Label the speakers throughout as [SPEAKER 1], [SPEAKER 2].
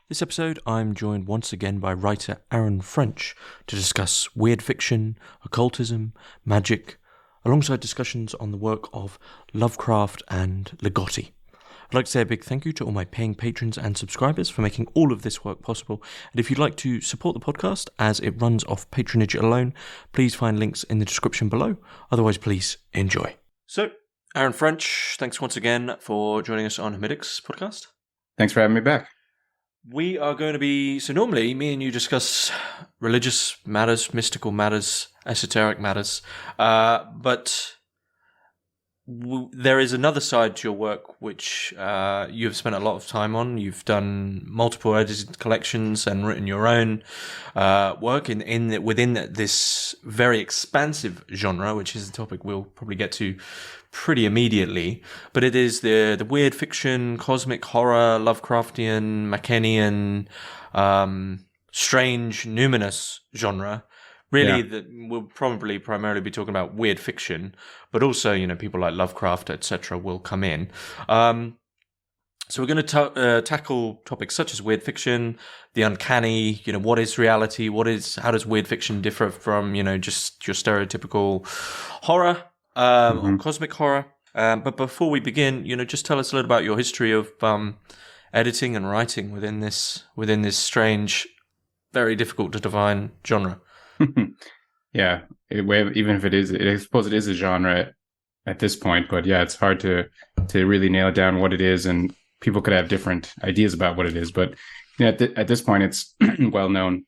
[SPEAKER 1] This episode, I'm joined once again by writer Aaron French to discuss weird fiction, occultism, magic, alongside discussions on the work of Lovecraft and Ligotti. I'd like to say a big thank you to all my paying patrons and subscribers for making all of this work possible. And if you'd like to support the podcast as it runs off patronage alone, please find links in the description below. Otherwise, please enjoy. So, Aaron French, thanks once again for joining us on Hermitix podcast.
[SPEAKER 2] Thanks for having me back.
[SPEAKER 1] We are going to be, so normally me and you discuss religious matters, mystical matters, esoteric matters, but there is another side to your work which you've spent a lot of time on. You've done multiple edited collections and written your own work within this very expansive genre, which is a topic we'll probably get to pretty immediately. But it is the weird fiction, cosmic horror, Lovecraftian, Macenian, strange, numinous genre. Really, that we'll probably primarily be talking about weird fiction, but also, people like Lovecraft, etc., will come in. So we're going to tackle topics such as weird fiction, the uncanny. What is reality? How does weird fiction differ from just your stereotypical horror or cosmic horror? But before we begin, just tell us a little about your history of editing and writing within this strange, very difficult to define genre.
[SPEAKER 2] Yeah, even if I suppose it is a genre at this point, but yeah, it's hard to really nail down what it is, and people could have different ideas about what it is. But at this point, it's well known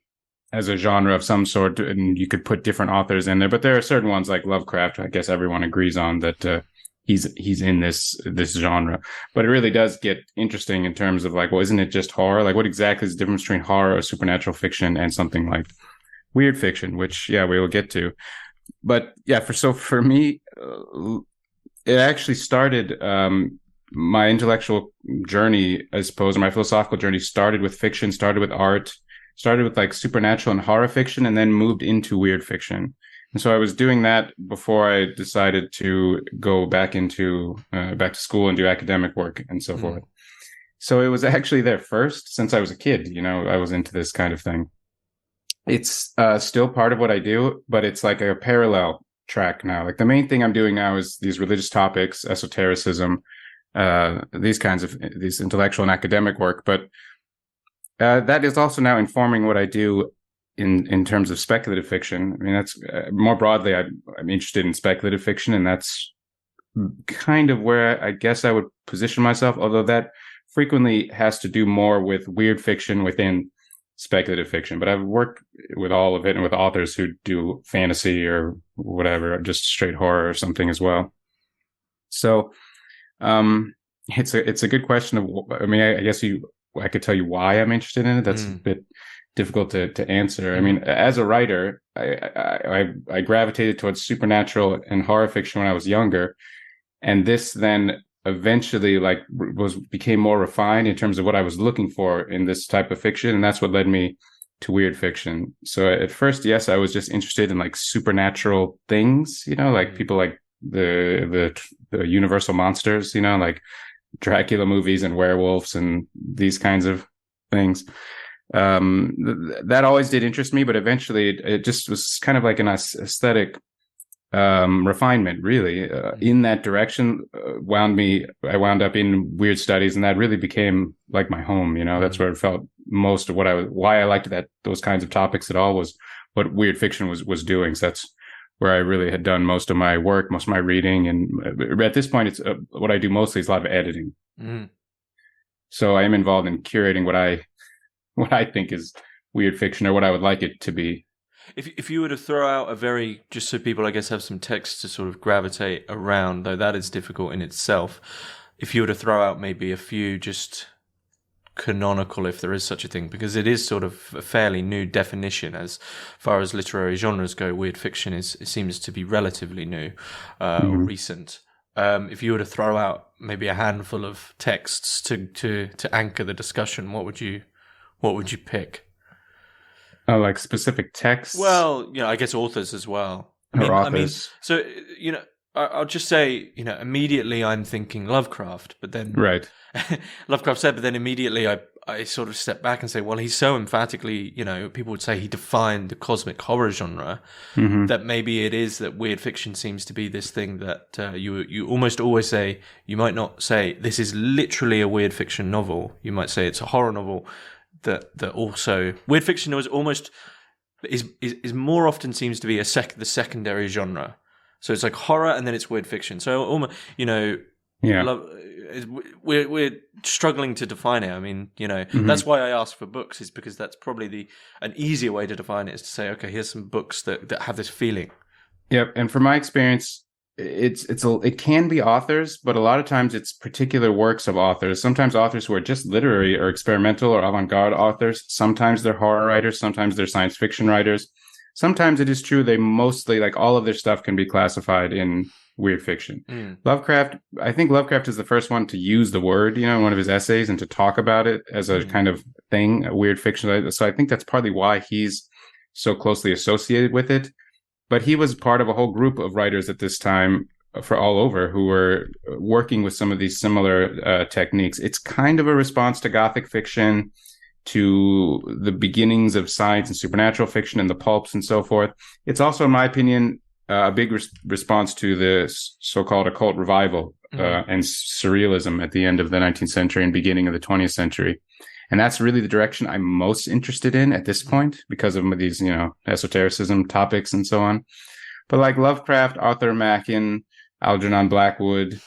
[SPEAKER 2] as a genre of some sort, and you could put different authors in there. But there are certain ones like Lovecraft. I guess everyone agrees on that he's in this genre. But it really does get interesting in terms of like, well, isn't it just horror? Like, what exactly is the difference between horror or supernatural fiction and something like weird fiction, which, we will get to. But yeah, for me, it actually started, my intellectual journey, I suppose, or my philosophical journey started with fiction, started with art, started with like supernatural and horror fiction, and then moved into weird fiction. And so I was doing that before I decided to go back to school and do academic work and so forth. So it was actually there first since I was a kid. I was into this kind of thing. It's still part of what I do, but it's like a parallel track now. Like the main thing I'm doing now is these religious topics, esotericism, these intellectual and academic work. But that is also now informing what I do in terms of speculative fiction. I mean, that's more broadly, I'm interested in speculative fiction, and that's kind of where I guess I would position myself, although that frequently has to do more with weird fiction within speculative fiction. But I've worked with all of it and with authors who do fantasy or whatever, just straight horror or something as well. So it's a good question I mean, I guess I could tell you why I'm interested in it. That's a bit difficult to answer. I mean, as a writer, I gravitated towards supernatural and horror fiction when I was younger, and this then eventually became more refined in terms of what I was looking for in this type of fiction, and that's what led me to weird fiction. So at first, yes, I was just interested in like supernatural things, like people like the universal monsters, like Dracula movies and werewolves and these kinds of things. That always did interest me, but eventually it just was kind of like an aesthetic refinement, really, in that direction. I wound up in weird studies, and that really became like my home. That's where it felt most of why I liked those kinds of topics at all was what weird fiction was doing. So that's where I really had done most of my work, most of my reading, and at this point, it's what I do mostly is a lot of editing. So I am involved in curating what I think is weird fiction, or what I would like it to be.
[SPEAKER 1] If you were to throw out just so people, I guess, have some text to sort of gravitate around, though that is difficult in itself, if you were to throw out maybe a few just canonical, if there is such a thing, because it is sort of a fairly new definition as far as literary genres go. Weird fiction it seems to be relatively new or recent. If you were to throw out maybe a handful of texts to anchor the discussion, what would you pick?
[SPEAKER 2] Like specific texts?
[SPEAKER 1] Well, I guess authors as well.
[SPEAKER 2] Authors.
[SPEAKER 1] So, I'll just say, immediately I'm thinking Lovecraft, but then...
[SPEAKER 2] Right.
[SPEAKER 1] Lovecraft said, but then immediately I I sort of step back and say, well, he's so emphatically, people would say he defined the cosmic horror genre, that maybe it is that weird fiction seems to be this thing that you almost always say, you might not say this is literally a weird fiction novel. You might say it's a horror novel that also weird fiction is almost is more often seems to be the secondary genre. So it's like horror and then it's weird fiction. So almost, we're struggling to define it. I mean, that's why I ask for books, is because that's probably an easier way to define it, is to say, okay, here's some books that have this feeling.
[SPEAKER 2] Yep. And from my experience, it can be authors, but a lot of times it's particular works of authors. Sometimes authors who are just literary or experimental or avant-garde authors. Sometimes they're horror writers. Sometimes they're science fiction writers. Sometimes it is true they mostly, like, all of their stuff can be classified in weird fiction. Lovecraft, I think Lovecraft is the first one to use the word, in one of his essays, and to talk about it as a kind of thing, a weird fiction. So I think that's partly why he's so closely associated with it. But he was part of a whole group of writers at this time for all over who were working with some of these similar techniques. It's kind of a response to Gothic fiction, to the beginnings of science and supernatural fiction and the pulps and so forth. It's also, in my opinion, a big response to the so-called occult revival and surrealism at the end of the 19th century and beginning of the 20th century. And that's really the direction I'm most interested in at this point because of these, esotericism topics and so on. But like Lovecraft, Arthur Machen, Algernon Blackwood,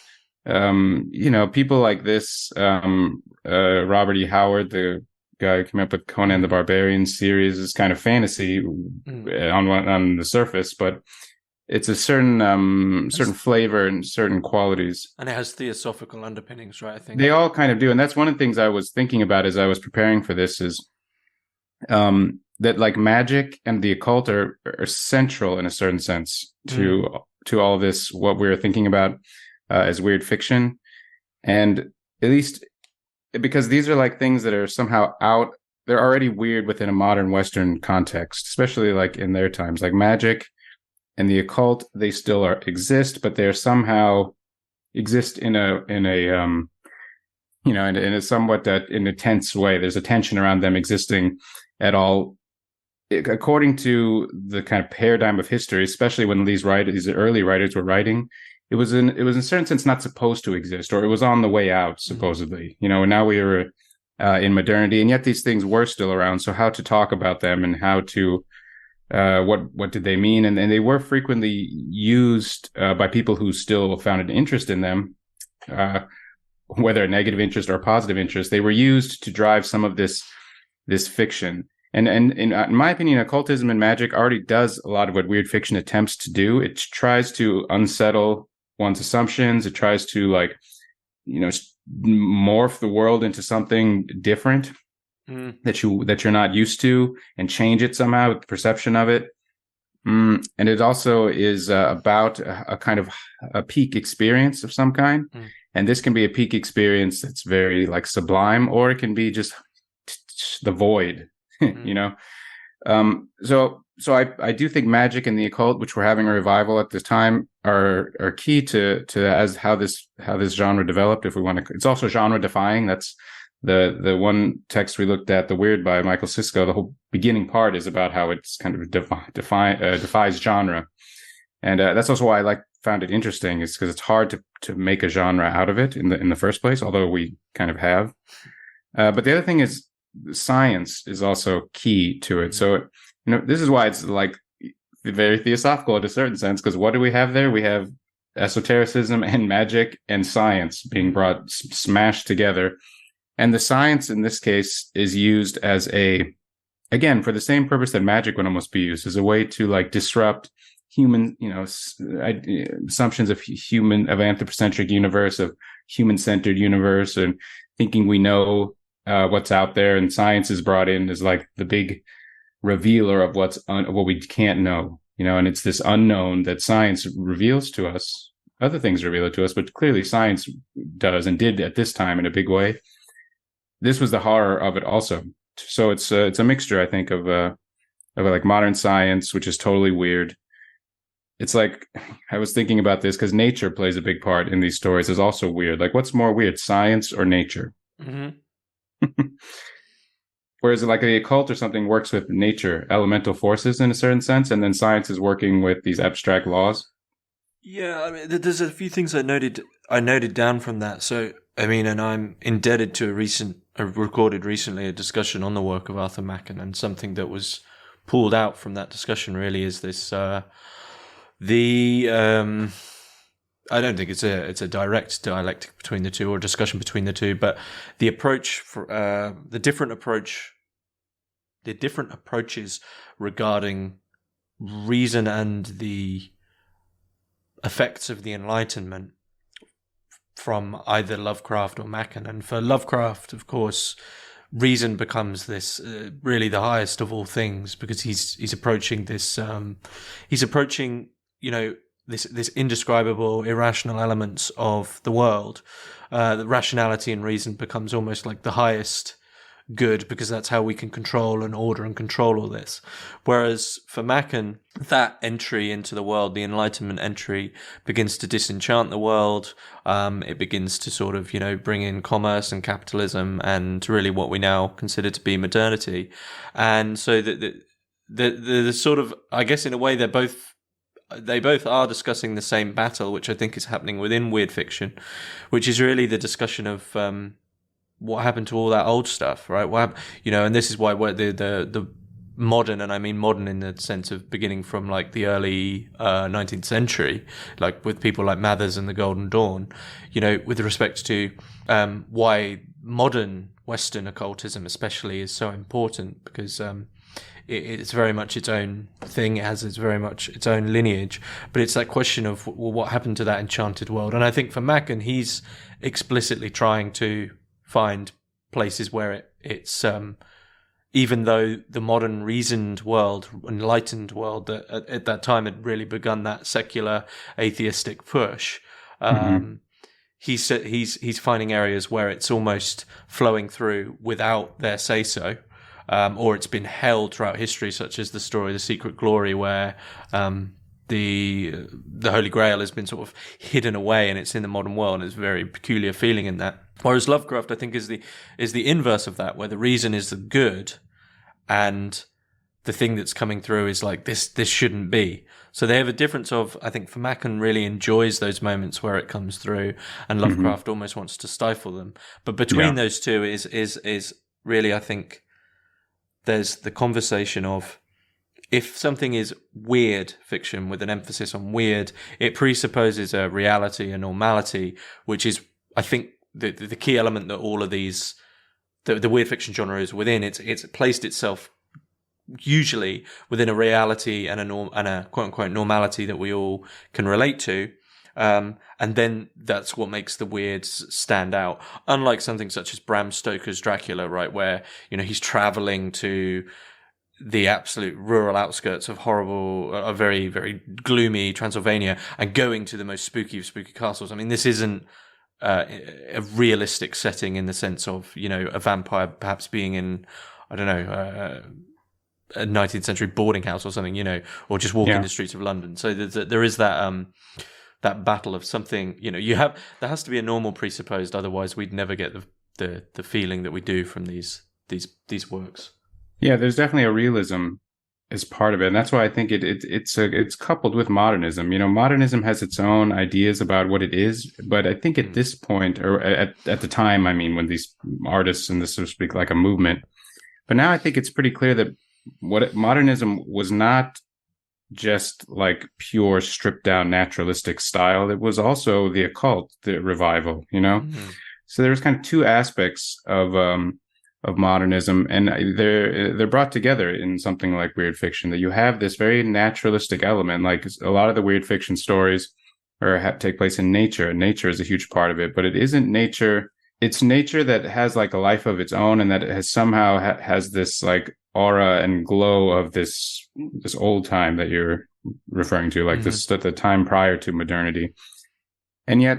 [SPEAKER 2] people like this, Robert E. Howard, the guy who came up with Conan the Barbarian series, is kind of fantasy on the surface, but it's a certain flavor and certain qualities.
[SPEAKER 1] And it has theosophical underpinnings, right? I think
[SPEAKER 2] they all kind of do. And that's one of the things I was thinking about as I was preparing for this, is that like magic and the occult are central in a certain sense to all this, what we're thinking about as weird fiction. And at least because these are like things that are somehow they're already weird within a modern Western context, especially like in their times, like magic and the occult, they still exist, but they're somehow exist in a somewhat in a tense way. There's a tension around them existing at all. According to the kind of paradigm of history, especially when these early writers were writing, it was in a certain sense not supposed to exist, or it was on the way out, supposedly. And now we are in modernity, and yet these things were still around. So how to talk about them and how to what did they mean? And they were frequently used by people who still found an interest in them, whether a negative interest or a positive interest. They were used to drive some of this fiction. And in my opinion, occultism and magic already does a lot of what weird fiction attempts to do. It tries to unsettle one's assumptions. It tries to morph the world into something different that you're not used to, and change it somehow with the perception of it. And it also is about a kind of a peak experience of some kind. And this can be a peak experience that's very like sublime, or it can be just the void. So I do think magic and the occult, which were having a revival at this time, are key to as how this genre developed. If we want to, it's also genre defying. That's the one text we looked at, The Weird by Michael Sisko. The whole beginning part is about how it's kind of defies genre, and that's also why I found it interesting, is because it's hard to make a genre out of it in the first place, although we kind of have. But the other thing is, science is also key to it. So, this is why it's like very theosophical in a certain sense, because what do we have there? We have esotericism and magic and science being smashed together. And the science in this case is used as again, for the same purpose that magic would almost be used, as a way to disrupt human, assumptions of anthropocentric universe, of human-centered universe, and thinking we know what's out there, and science is brought in as like the big revealer of what we can't know, and it's this unknown that science reveals to us. Other things reveal it to us, but clearly science does, and did at this time in a big way. This was the horror of it also. So it's a mixture, I think, of like modern science, which is totally weird. It's like, I was thinking about this because nature plays a big part in these stories. Is also weird. Like, what's more weird, science or nature? Whereas like the occult or something works with nature, elemental forces in a certain sense, and then science is working with these abstract laws.
[SPEAKER 1] Yeah, I mean, there's a few things I noted down from that. So, I mean, and I'm indebted to recorded recently a discussion on the work of Arthur Machen, and something that was pulled out from that discussion really is this I don't think it's a direct dialectic between the two or discussion between the two, but the approach for the different approaches regarding reason and the effects of the Enlightenment from either Lovecraft or Machen. And for Lovecraft, of course, reason becomes this really the highest of all things, because he's approaching this this indescribable, irrational elements of the world. The rationality and reason becomes almost like the highest good, because that's how we can control and order and control all this. Whereas for Machen, that entry into the world, the Enlightenment entry, begins to disenchant the world. It begins to sort of, bring in commerce and capitalism and really what we now consider to be modernity. And so the sort of, I guess in a way, they both are discussing the same battle, which I think is happening within weird fiction, which is really the discussion of what happened to all that old stuff, right? And this is why the modern, and I mean modern in the sense of beginning from like the early 19th century, like with people like Mathers and the Golden Dawn, with respect to why modern Western occultism especially is so important, because it's very much its own thing. It's very much its own lineage. But it's that question of, well, what happened to that enchanted world? And I think for Machen, he's explicitly trying to find places where it's even though the modern reasoned world, enlightened world that at that time had really begun that secular atheistic push, he's finding areas where it's almost flowing through without their say so. Or it's been held throughout history, such as the story The Secret Glory, where the Holy Grail has been sort of hidden away and it's in the modern world, and it's a very peculiar feeling in that. Whereas Lovecraft, I think, is the inverse of that, where the reason is the good and the thing that's coming through is like, this shouldn't be. So they have a difference of, I think, for Machen really enjoys those moments where it comes through, and Lovecraft almost wants to stifle them. But between those two is really, I think, there's the conversation of, if something is weird fiction with an emphasis on weird, it presupposes a reality, a normality, which is, I think, the key element that all of these, the weird fiction genre is within. It's placed itself usually within a reality and a quote unquote normality that we all can relate to. And then that's what makes the weirds stand out. Unlike something such as Bram Stoker's Dracula, right, where, he's traveling to the absolute rural outskirts of a very, very gloomy Transylvania and going to the most spooky of spooky castles. I mean, this isn't a realistic setting in the sense of, a vampire perhaps being in, I don't know, a 19th century boarding house or something, or just walking the streets of London. So there is that battle of something, there has to be a normal presupposed, otherwise we'd never get the feeling that we do from these works.
[SPEAKER 2] Yeah, there's definitely a realism as part of it, and that's why I think it's coupled with modernism. Modernism has its own ideas about what it is, but I think at this point, or at the time, I mean, when these artists, and this so to speak, like a movement, but now I think it's pretty clear that modernism was not just like pure stripped down naturalistic style. It was also the occult, the revival, So there's kind of two aspects of modernism, and they're brought together in something like weird fiction, that you have this very naturalistic element. Like a lot of the weird fiction stories take place in nature, and nature is a huge part of it, but it isn't nature. It's nature that has like a life of its own, and that it has somehow has this like aura and glow of this old time that you're referring to, like the time prior to modernity. And yet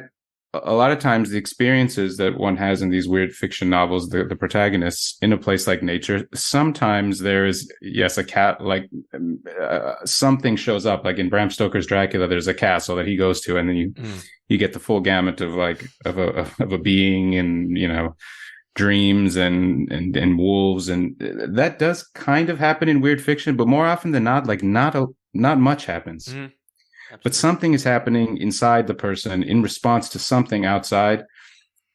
[SPEAKER 2] a lot of times the experiences that one has in these weird fiction novels, the protagonists in a place like nature, sometimes there is, yes, a cat, like something shows up, like in Bram Stoker's Dracula, there's a castle that he goes to, and then you get the full gamut of like of a being, and dreams and wolves, and that does kind of happen in weird fiction, but more often than not, like not much happens.
[SPEAKER 1] Mm-hmm.
[SPEAKER 2] But something is happening inside the person in response to something outside.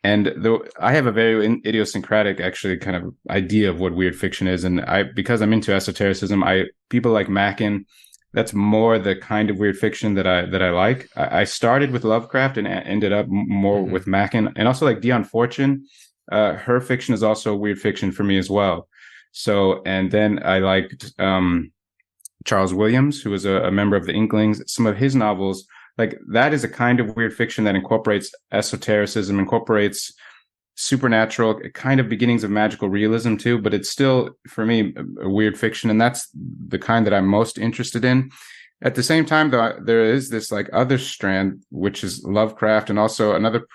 [SPEAKER 2] And though I have a very idiosyncratic, actually, kind of idea of what weird fiction is, and because I'm into esotericism, people like Mackin, that's more the kind of weird fiction that I like. I started with Lovecraft and ended up more with Mackin, and also like Dion Fortune. Her fiction is also weird fiction for me as well. So, and then I liked Charles Williams, who was a member of the Inklings. Some of his novels, like that is a kind of weird fiction that incorporates esotericism, incorporates supernatural kind of beginnings of magical realism too, but it's still, for me, a weird fiction. And that's the kind that I'm most interested in. At the same time, though, there is this like other strand, which is Lovecraft, and also another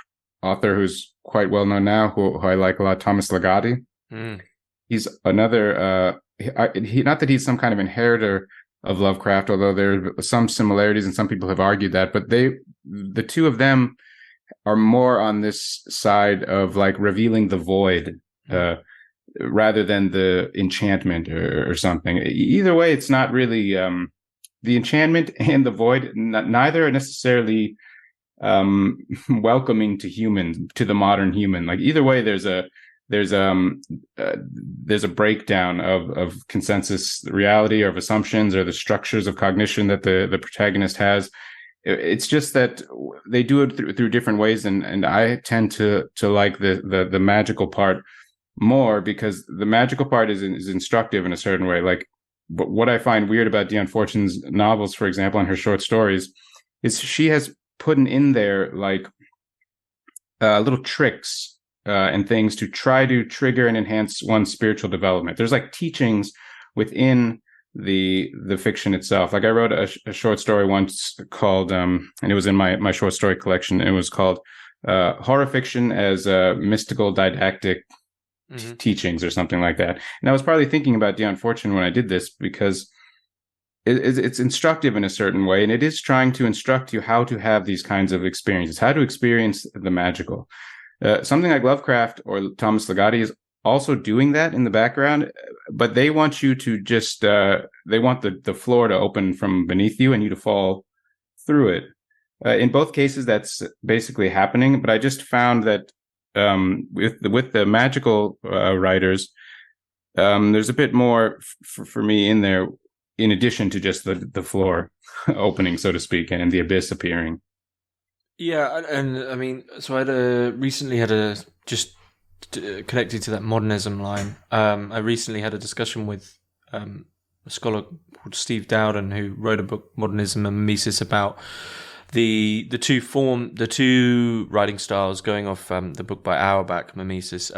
[SPEAKER 2] author who's quite well known now, who I like a lot, Thomas Ligotti. He's another, not that he's some kind of inheritor of Lovecraft, although there are some similarities, and some people have argued that, but the two of them are more on this side of like revealing the void, rather than the enchantment or something. Either way, it's not really the enchantment and the void. Neither are necessarily welcoming to the modern human. Like either way, there's a breakdown of consensus reality, or of assumptions, or the structures of cognition that the protagonist has. It's just that they do it through different ways, and I tend to like the magical part more, because the magical part is instructive in a certain way. Like, but what I find weird about Dion Fortune's novels, for example, and her short stories, is she has put in there like little tricks and things to try to trigger and enhance one's spiritual development. There's like teachings within the fiction itself. Like I wrote a short story once called, and it was in my short story collection. It was called Horror Fiction as Mystical Didactic Teachings, or something like that. And I was probably thinking about Dion Fortune when I did this, because it's instructive in a certain way, and it is trying to instruct you how to have these kinds of experiences, how to experience the magical. Something like Lovecraft or Thomas Ligotti is also doing that in the background, but they want you to just they want the floor to open from beneath you and you to fall through it. In both cases, that's basically happening. But I just found that with the magical writers, there's a bit more for me in there, in addition to just the floor opening, so to speak, and the abyss appearing.
[SPEAKER 1] Yeah, and I mean, so I recently had just connected to that modernism line. I recently had a discussion with a scholar called Steve Dowden, who wrote a book, Modernism and Mimesis, about the two writing styles going off the book by Auerbach, Mimesis,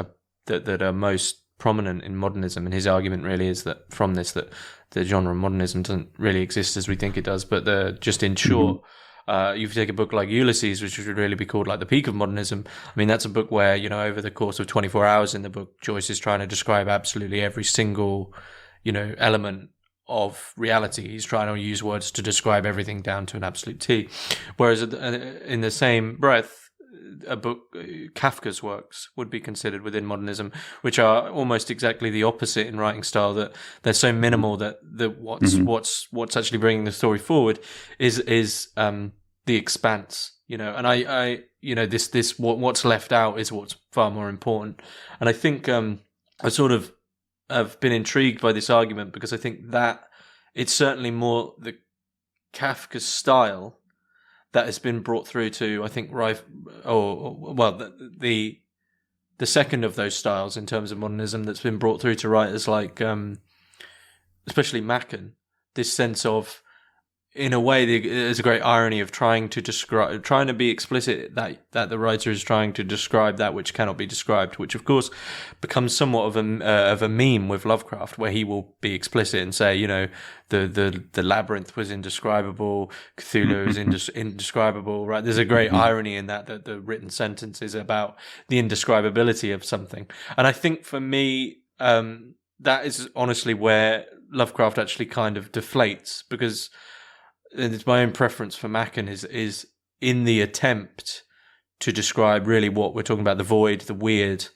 [SPEAKER 1] that are most prominent in modernism. And his argument really is that from this, that the genre of modernism doesn't really exist as we think it does, but just in short. You take a book like Ulysses, which would really be called like the peak of modernism. I mean, that's a book where, over the course of 24 hours in the book, Joyce is trying to describe absolutely every single, element of reality. He's trying to use words to describe everything down to an absolute T. Whereas in the same breath, a book, Kafka's works would be considered within modernism, which are almost exactly the opposite in writing style, that they're so minimal that what's actually bringing the story forward is the expanse, and I this what's left out is what's far more important. And I think I sort of have been intrigued by this argument, because I think that it's certainly more the Kafka style that has been brought through to, I think, the second of those styles in terms of modernism that's been brought through to writers like, especially Mackin, this sense of, in a way, there's a great irony of trying to be explicit that the writer is trying to describe that which cannot be described, which of course becomes somewhat of a meme with Lovecraft, where he will be explicit and say, the labyrinth was indescribable, Cthulhu is indescribable, right? There's a great irony in that the written sentence is about the indescribability of something. And I think for me, that is honestly where Lovecraft actually kind of deflates, because it's my own preference for Mackin is in the attempt to describe really what we're talking about, the void, the weird.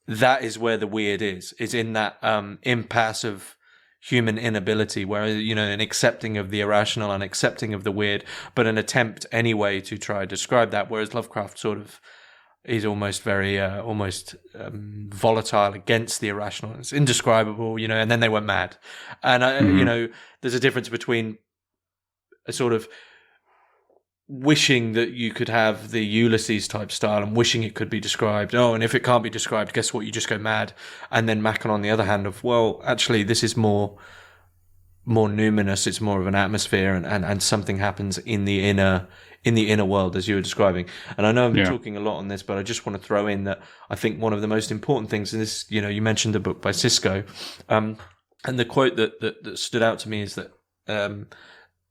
[SPEAKER 1] that is where the weird is in that impasse of human inability, where, you know, an accepting of the irrational and accepting of the weird, but an attempt anyway to try to describe that. Whereas Lovecraft sort of is almost very volatile against the irrational. It's indescribable, you know. And then they went mad, and you know, there's a difference between a sort of wishing that you could have the Ulysses type style and wishing it could be described. Oh, and if it can't be described, guess what? You just go mad. And then Macon on the other hand of, well, actually, this is more numinous. It's more of an atmosphere, and something happens in the inner world, as you were describing. And I know I've been talking a lot on this, but I just want to throw in that I think one of the most important things in this, you know, you mentioned the book by Sisko, and the quote that stood out to me is that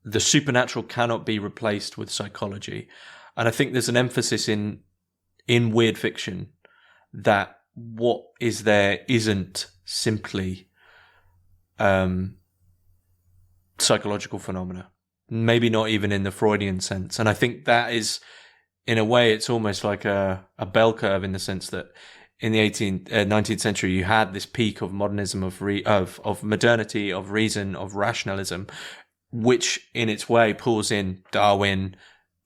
[SPEAKER 1] the supernatural cannot be replaced with psychology. And I think there's an emphasis in weird fiction that what is there isn't simply psychological phenomena, maybe not even in the Freudian sense. And I think that is, in a way, it's almost like a bell curve, in the sense that in the 19th century, you had this peak of modernism, of modernity, of reason, of rationalism, which in its way pulls in Darwin,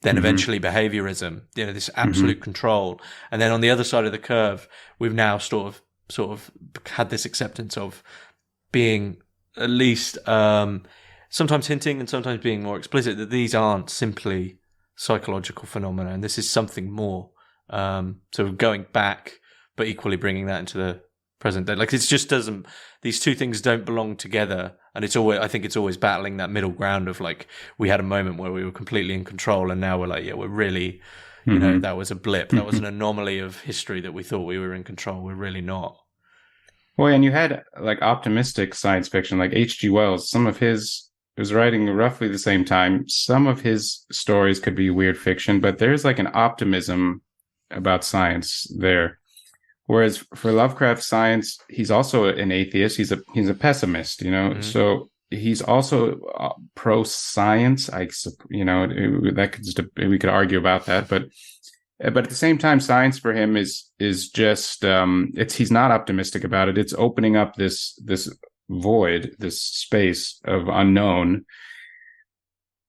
[SPEAKER 1] then eventually behaviorism, you know, this absolute control. And then on the other side of the curve, we've now sort of had this acceptance of being at least sometimes hinting and sometimes being more explicit that these aren't simply psychological phenomena, and this is something more. So going back, but equally bringing that into the present day. Like, it just doesn't, these two things don't belong together. And it's always, I think it's always battling that middle ground of, like, we had a moment where we were completely in control, and now we're like, yeah, we're really, you know, that was a blip. That was an anomaly of history that we thought we were in control. We're really not.
[SPEAKER 2] Well, and you had like optimistic science fiction, like H.G. Wells. Some of his was writing roughly the same time. Some of his stories could be weird fiction, but there's like an optimism about science there. Whereas for Lovecraft, science, he's also an atheist. He's a pessimist, you know. So he's also pro science. You know, we could argue about that, but at the same time, science for him is just he's not optimistic about it. It's opening up this void, this space of unknown.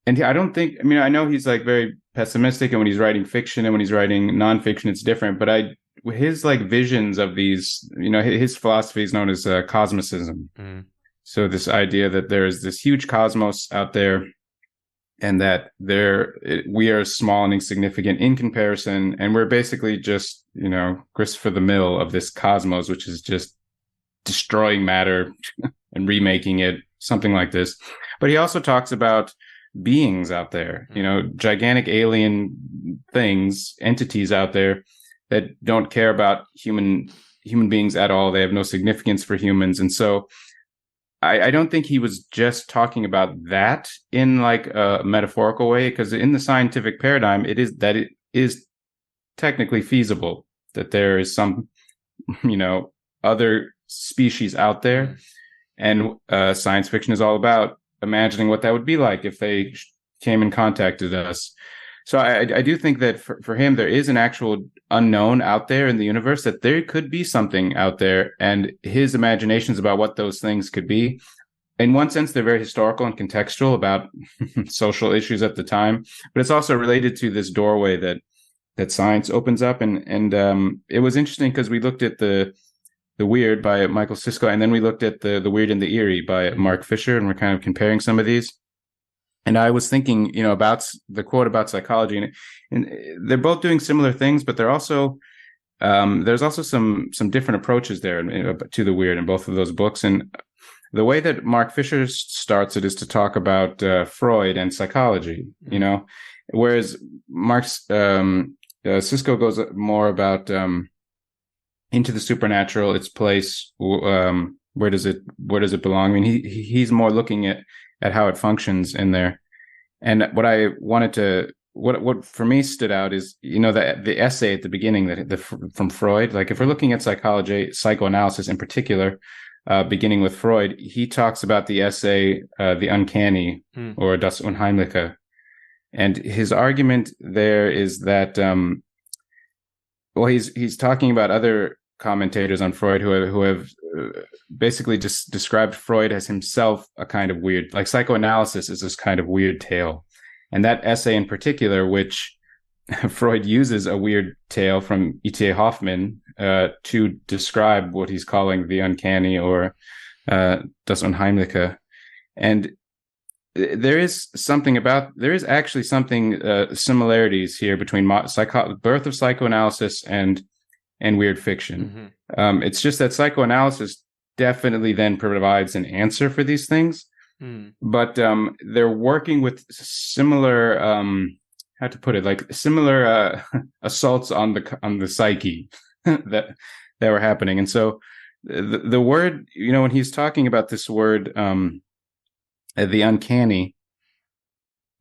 [SPEAKER 2] And I don't think, I mean, I know he's like very pessimistic, and when he's writing fiction and when he's writing nonfiction, it's different. But his like visions of these, you know, his philosophy is known as cosmicism. So this idea that there is this huge cosmos out there, and that we are small and insignificant in comparison, and we're basically just, you know, Christopher the Mill of this cosmos, which is just destroying matter and remaking it, something like this. But he also talks about beings out there, you know, gigantic alien things, entities out there that don't care about human beings at all. They have no significance for humans. And so I don't think he was just talking about that in like a metaphorical way, because in the scientific paradigm, it is technically feasible that there is some, you know, other species out there. And science fiction is all about imagining what that would be like if they came and contacted us. So I do think that for him, there is an actual unknown out there in the universe, that there could be something out there, and his imaginations about what those things could be. In one sense, they're very historical and contextual about social issues at the time, but it's also related to this doorway that science opens up. And it was interesting because we looked at the Weird by Michael Sisko, and then we looked at the Weird and the Eerie by Mark Fisher, and we're kind of comparing some of these. And I was thinking, you know, about the quote about psychology, and they're both doing similar things, but they're also there's also some different approaches there to the weird in both of those books. And the way that Mark Fisher starts it is to talk about Freud and psychology, you know, whereas Sisko goes more about into the supernatural, its place, where does it belong? I mean, he's more looking at how it functions in there. And what I wanted to, what for me stood out is, you know, the essay at the beginning from Freud. Like, if we're looking at psychology, psychoanalysis in particular, beginning with Freud, he talks about the essay, The Uncanny, or Das Unheimliche. And his argument there is that, well, he's talking about other commentators on Freud who have basically just described Freud as himself a kind of weird, like psychoanalysis is this kind of weird tale. And that essay in particular, which Freud uses a weird tale from E.T.A. Hoffmann to describe what he's calling the uncanny or das Unheimliche. And there is actually similarities here between birth of psychoanalysis and weird fiction.
[SPEAKER 1] Mm-hmm.
[SPEAKER 2] It's just that psychoanalysis definitely then provides an answer for these things, but they're working with similar, how to put it, like similar assaults on the psyche that were happening. And so the word, when he's talking about this word, the uncanny,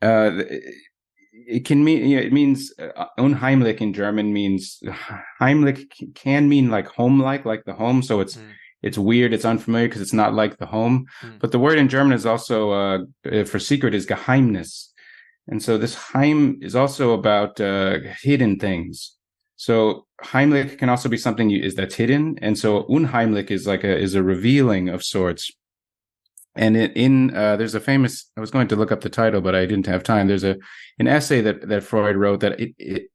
[SPEAKER 2] it can mean, it means unheimlich in German means heimlich can mean like home-like, like the home. So it's weird, it's unfamiliar because it's not like the home. But the word in German is also for secret is Geheimnis. And so this Heim is also about hidden things. So heimlich can also be something that's hidden. And so unheimlich is like a revealing of sorts. And there's a famous, I was going to look up the title, but I didn't have time. There's an essay that Freud wrote that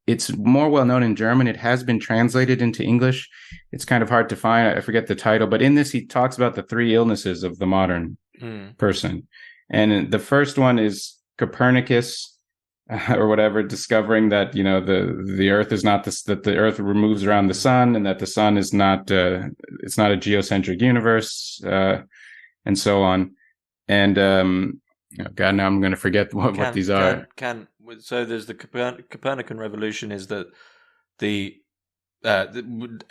[SPEAKER 2] it's more well known in German. It has been translated into English. It's kind of hard to find. I forget the title, but in this, he talks about the 3 illnesses of the modern person. And the first one is Copernicus or whatever, discovering that, the earth is not that the earth moves around the sun, and that the sun is not, it's not a geocentric universe, and so on. And God, now I'm going to forget what these are.
[SPEAKER 1] So there's the Copernican revolution, is that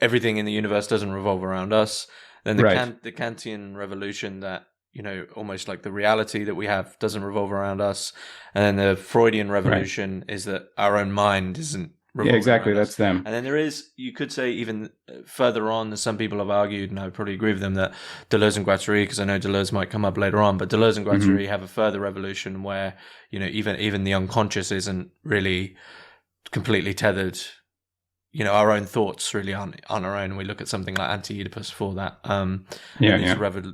[SPEAKER 1] everything in the universe doesn't revolve around us. Then the Kantian revolution, that almost like the reality that we have doesn't revolve around us. And then the Freudian revolution is that our own mind isn't.
[SPEAKER 2] Yeah, exactly. That's them.
[SPEAKER 1] And then there is, you could say even further on, some people have argued, and I would probably agree with them, that Deleuze and Guattari, because I know Deleuze might come up later on, but Deleuze and Guattari have a further revolution where, even the unconscious isn't really completely tethered. Our own thoughts really aren't on our own. We look at something like Anti-Oedipus for that.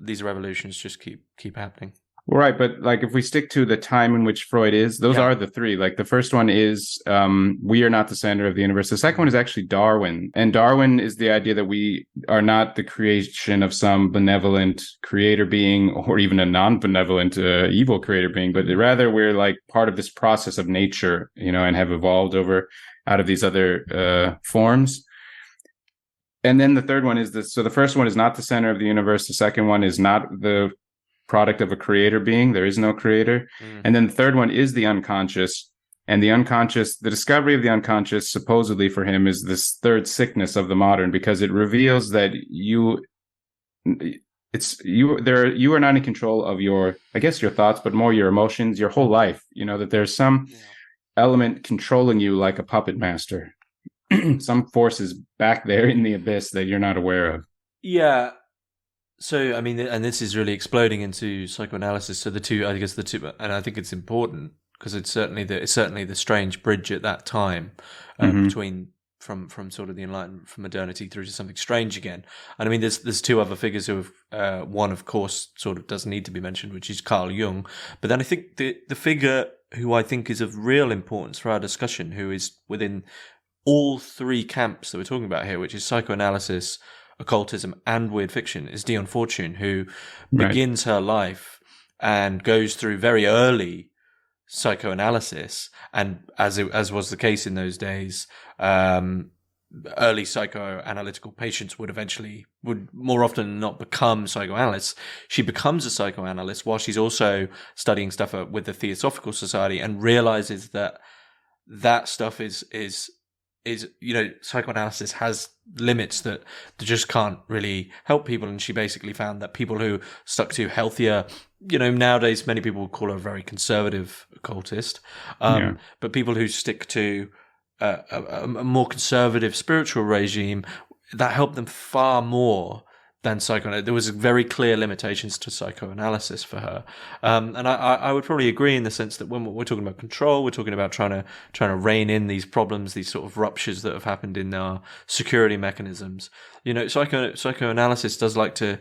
[SPEAKER 1] These revolutions just keep happening.
[SPEAKER 2] Right, but like if we stick to the time in which Freud is, those are the 3. Like the first one is we are not the center of the universe. The second one is actually Darwin. And Darwin is the idea that we are not the creation of some benevolent creator being, or even a non-benevolent evil creator being, but rather we're like part of this process of nature, and have evolved out of these other forms. And then the third one is this. So the first one is not the center of the universe. The second one is not the product of a creator being. There is no creator. And then the third one is the unconscious. And the unconscious, the discovery of the unconscious, supposedly for him, is this third sickness of the modern, because it reveals that you are not in control of your thoughts, but more your emotions, your whole life. That there's some element controlling you like a puppet master. Some forces back there in the abyss that you're not aware of.
[SPEAKER 1] Yeah. So, I mean, and this is really exploding into psychoanalysis. So the two, and I think it's important because it's certainly the strange bridge at that time between from sort of the Enlightenment, from modernity through to something strange again. And I mean, there's 2 other figures who have, one of course sort of doesn't need to be mentioned, which is Carl Jung. But then I think the figure who I think is of real importance for our discussion, who is within all 3 camps that we're talking about here, which is psychoanalysis, occultism, and weird fiction, is Dion Fortune, who begins her life and goes through very early psychoanalysis, and as was the case in those days, early psychoanalytical patients would more often than not become psychoanalysts. She becomes a psychoanalyst while she's also studying stuff with the Theosophical Society, and realizes that stuff is psychoanalysis has limits that just can't really help people. And she basically found that people who stuck to healthier, nowadays many people would call her a very conservative occultist, but people who stick to a more conservative spiritual regime, that helped them far more than psychoanalysis. There was very clear limitations to psychoanalysis for her, and I would probably agree in the sense that when we're talking about control, we're talking about trying to rein in these problems, these sort of ruptures that have happened in our security mechanisms. Psychoanalysis does like to,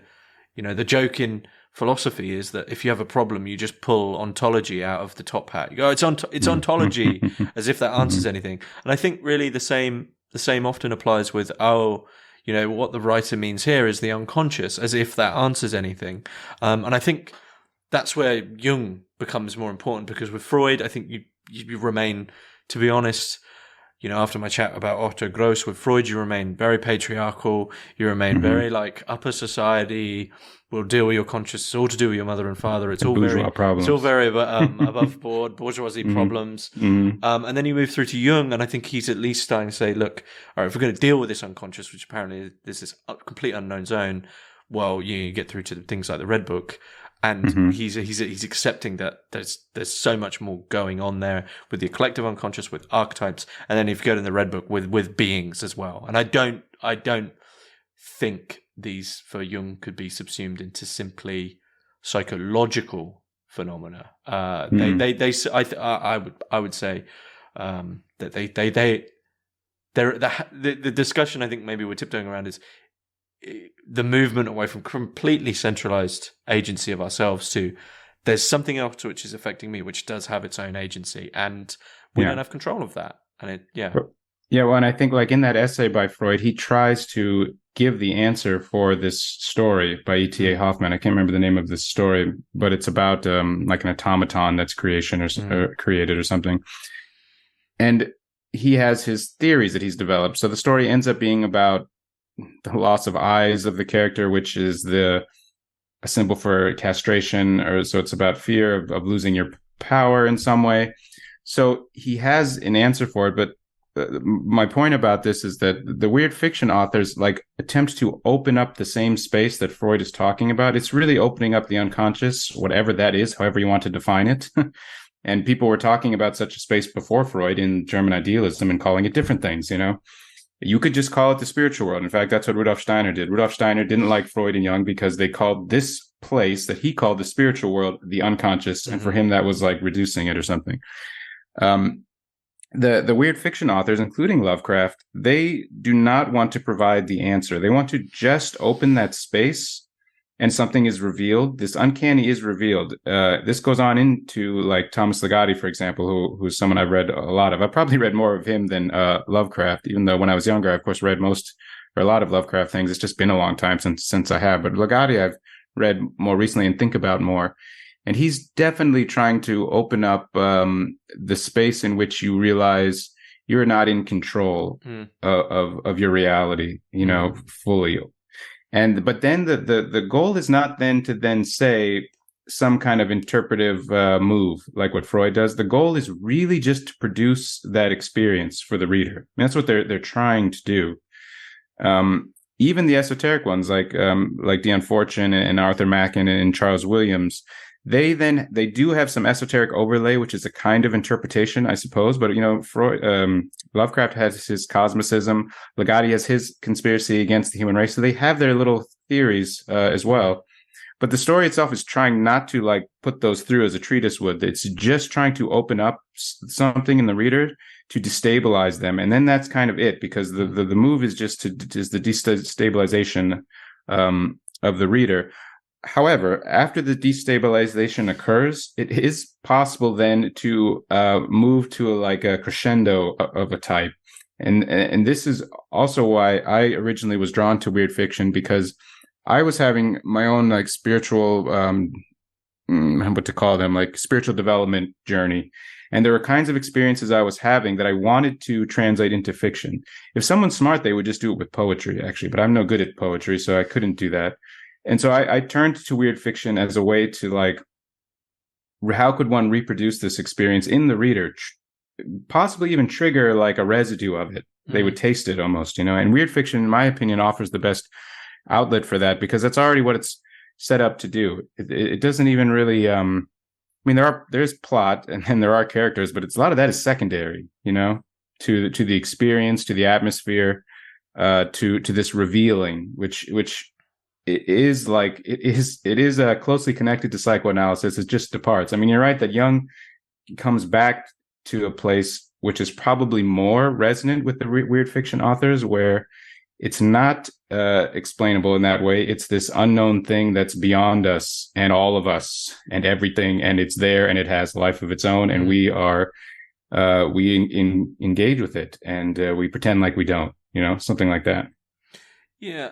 [SPEAKER 1] the joke in philosophy is that if you have a problem, you just pull ontology out of the top hat. You go, it's ontology, as if that answers anything. And I think really the same often applies with what the writer means here is the unconscious, as if that answers anything. And I think that's where Jung becomes more important, because with Freud, I think you remain, to be honest, after my chat about Otto Gross, with Freud, you remain very patriarchal. You remain very like upper society. Will deal with your conscious. It's all to do with your mother and father. It's all very above board, bourgeoisie problems. And then you move through to Jung, and I think he's at least starting to say, look, all right, if we're going to deal with this unconscious, which apparently is this complete unknown zone, well, you get through to things like the Red Book, and he's accepting that there's so much more going on there with the collective unconscious, with archetypes, and then if you go to the Red Book with beings as well. And I don't think these for Jung could be subsumed into simply psychological phenomena. I would say that the discussion I think maybe we're tiptoeing around is the movement away from completely centralized agency of ourselves to there's something else which is affecting me, which does have its own agency, and we don't have control of that. And
[SPEAKER 2] well, and I think like in that essay by Freud, he tries to give the answer for this story by E.T.A. Hoffman. I can't remember the name of this story, but it's about like an automaton that's created or something. And he has his theories that he's developed. So the story ends up being about the loss of eyes of the character, which is a symbol for castration, or so it's about fear of losing your power in some way. So he has an answer for it, but my point about this is that the weird fiction authors like attempt to open up the same space that Freud is talking about. It's really opening up the unconscious, whatever that is, however you want to define it. And people were talking about such a space before Freud in German idealism and calling it different things, You could just call it the spiritual world. In fact, that's what Rudolf Steiner did. Rudolf Steiner didn't like Freud and Jung because they called this place that he called the spiritual world the unconscious. And for him, that was like reducing it or something. The weird fiction authors, including Lovecraft, they do not want to provide the answer. They want to just open that space and something is revealed. This uncanny is revealed. This goes on into like Thomas Ligotti, for example, who's someone I've read a lot of. I've probably read more of him than Lovecraft, even though when I was younger, I, of course, read a lot of Lovecraft things. It's just been a long time since I have. But Ligotti, I've read more recently and think about more. And he's definitely trying to open up the space in which you realize you're not in control of your reality, fully. But then the goal is not then to say some kind of interpretive move like what Freud does. The goal is really just to produce that experience for the reader. And that's what they're trying to do. Even the esoteric ones like Dion Fortune and Arthur Machen and Charles Williams, they do have some esoteric overlay, which is a kind of interpretation, I suppose. But Freud, Lovecraft has his cosmicism. Ligotti has his conspiracy against the human race. So they have their little theories as well. But the story itself is trying not to like put those through as a treatise would. It's just trying to open up something in the reader to destabilize them, and then that's kind of it. Because the move is just the destabilization of the reader. However, after the destabilization occurs, it is possible then to move to a crescendo of a type. And this is also why I originally was drawn to weird fiction, because I was having my own spiritual, what to call them, spiritual development journey. And there were kinds of experiences I was having that I wanted to translate into fiction. If someone's smart, they would just do it with poetry, actually. But I'm no good at poetry, so I couldn't do that. And so I turned to weird fiction as a way to how could one reproduce this experience in the reader, possibly even trigger a residue of it. They would taste it almost, and weird fiction, in my opinion, offers the best outlet for that, because that's already what it's set up to do. It doesn't even really, there's plot and then there are characters, but a lot of that is secondary, to the experience, to the atmosphere, to this revealing, which it is closely connected to psychoanalysis. It just departs. I mean, you're right that Jung comes back to a place which is probably more resonant with the weird fiction authors, where it's not explainable in that way. It's this unknown thing that's beyond us and all of us and everything, and it's there and it has life of its own, and we engage with it, and we pretend like we don't, something like that.
[SPEAKER 1] Yeah,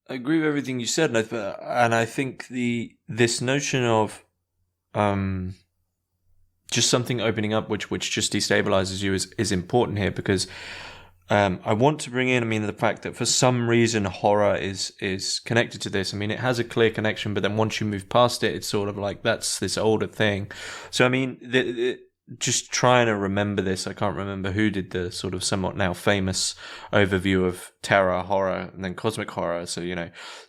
[SPEAKER 1] I agree with everything you said, and I think this notion of just something opening up which just destabilizes you is important here, because I want to bring in, I mean, the fact that for some reason horror is connected to this. I mean, it has a clear connection, but then once you move past it, it's sort of like that's this older thing. So, I mean, just trying to remember this, I can't remember who did the sort of somewhat now famous overview of terror, horror, and then cosmic horror. So,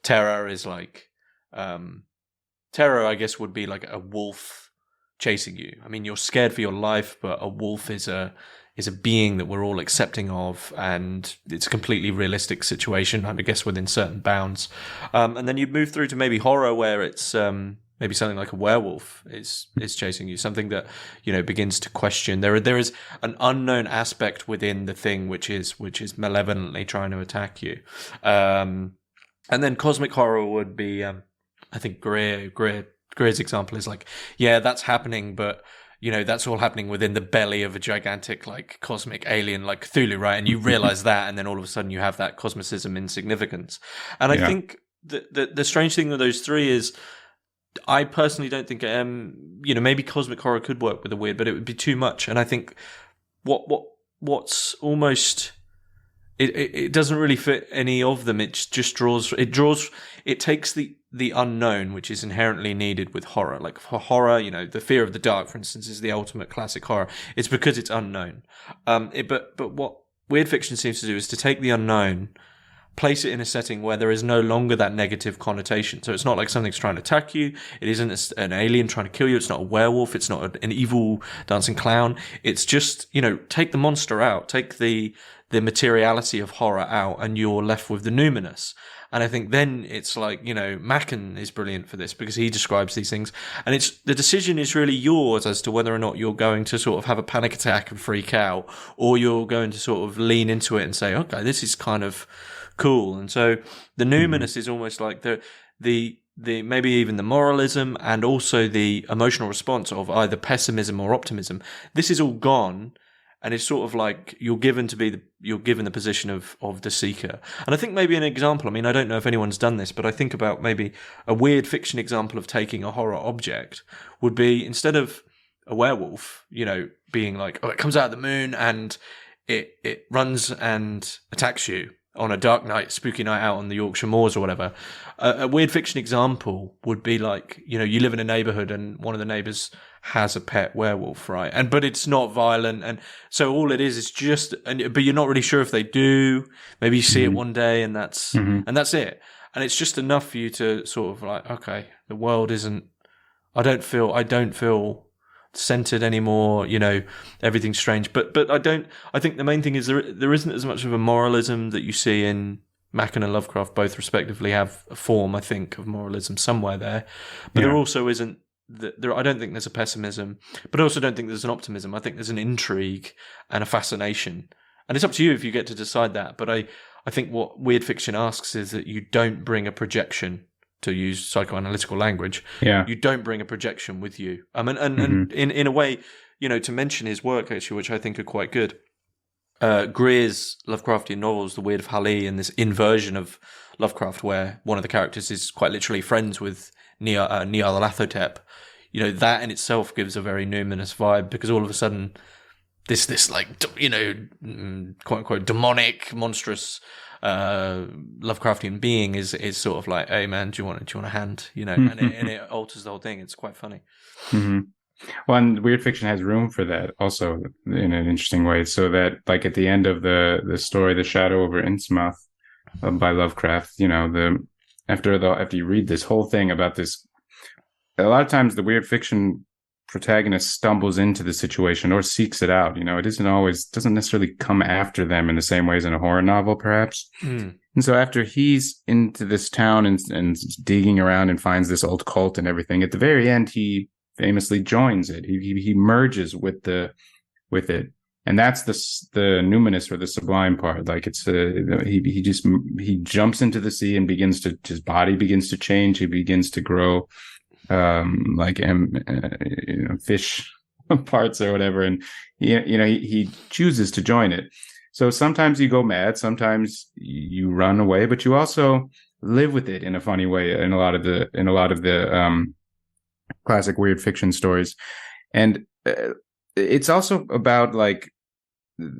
[SPEAKER 1] terror is like, terror, I guess, would be like a wolf chasing you. I mean, you're scared for your life, but a wolf is a being that we're all accepting of, and it's a completely realistic situation, I guess, within certain bounds. And then you move through to maybe horror, where it's maybe something like a werewolf is chasing you, something that begins to question. There is an unknown aspect within the thing which is malevolently trying to attack you. And then cosmic horror would be, I think Greer's example is like, yeah, that's happening, but that's all happening within the belly of a gigantic, like, cosmic alien like Cthulhu, right? And you realize that, and then all of a sudden you have that cosmicism in significance. And I think the strange thing with those three is, I personally don't think, maybe cosmic horror could work with the weird, but it would be too much. And I think what's almost... It doesn't really fit any of them. It just it takes the unknown, which is inherently needed with horror. Like for horror, the fear of the dark, for instance, is the ultimate classic horror. It's because it's unknown. But what weird fiction seems to do is to take the unknown, place it in a setting where there is no longer that negative connotation. So it's not like something's trying to attack you. It isn't an alien trying to kill you. It's not a werewolf. It's not an evil dancing clown. It's just, take the monster out, take the materiality of horror out, and you're left with the numinous. And I think then it's like, Machen is brilliant for this, because he describes these things, and the decision is really yours as to whether or not you're going to sort of have a panic attack and freak out, or you're going to sort of lean into it and say, okay, this is kind of cool. And so the numinous is almost like the maybe even the moralism, and also the emotional response of either pessimism or optimism. This is all gone. And it's sort of like you're given the position of the seeker. And I think maybe an example, I mean, I don't know if anyone's done this, but I think about maybe a weird fiction example of taking a horror object would be, instead of a werewolf, being like, oh, it comes out of the moon and it runs and attacks you on a dark night, spooky night out on the Yorkshire moors or whatever. A weird fiction example would be like, you live in a neighborhood and one of the neighbors has a pet werewolf, right? But it's not violent, and so all it is just, but you're not really sure if they do. Maybe you see it one day, and that's it. And it's just enough for you to sort of like, okay, the world isn't. I don't feel centered anymore. Everything's strange. But I don't. I think the main thing is there isn't as much of a moralism that you see in Machen and Lovecraft. Both respectively have a form, I think, of moralism somewhere there, but there also isn't. I don't think there's a pessimism, but I also don't think there's an optimism. I think there's an intrigue and a fascination, and it's up to you if you get to decide that. But I think what weird fiction asks is that you don't bring a projection, to use psychoanalytical language. Yeah, you don't bring a projection with you. And in a way, to mention his work actually, which I think are quite good. Greer's Lovecraftian novels, The Weird of Hali, and this inversion of Lovecraft, where one of the characters is quite literally friends with Nyarlathotep, that in itself gives a very numinous vibe, because all of a sudden this like, quote unquote demonic, monstrous Lovecraftian being is sort of like, hey man, do you want a hand? And it alters the whole thing. It's quite funny.
[SPEAKER 2] Mm-hmm. Well, and weird fiction has room for that also in an interesting way. So that, like, at the end of the story, The Shadow over Innsmouth by Lovecraft, after you read this whole thing about this, a lot of times the weird fiction protagonist stumbles into the situation or seeks it out. It doesn't necessarily come after them in the same way as in a horror novel, perhaps.
[SPEAKER 1] Mm.
[SPEAKER 2] And so after he's into this town and digging around and finds this old cult and everything, at the very end, he famously joins it. He merges with it. And that's the numinous or the sublime part. Like he jumps into the sea and his body begins to change. He begins to grow, fish parts or whatever. And he chooses to join it. So sometimes you go mad, sometimes you run away, but you also live with it in a funny way in a lot of the classic weird fiction stories. And it's also about like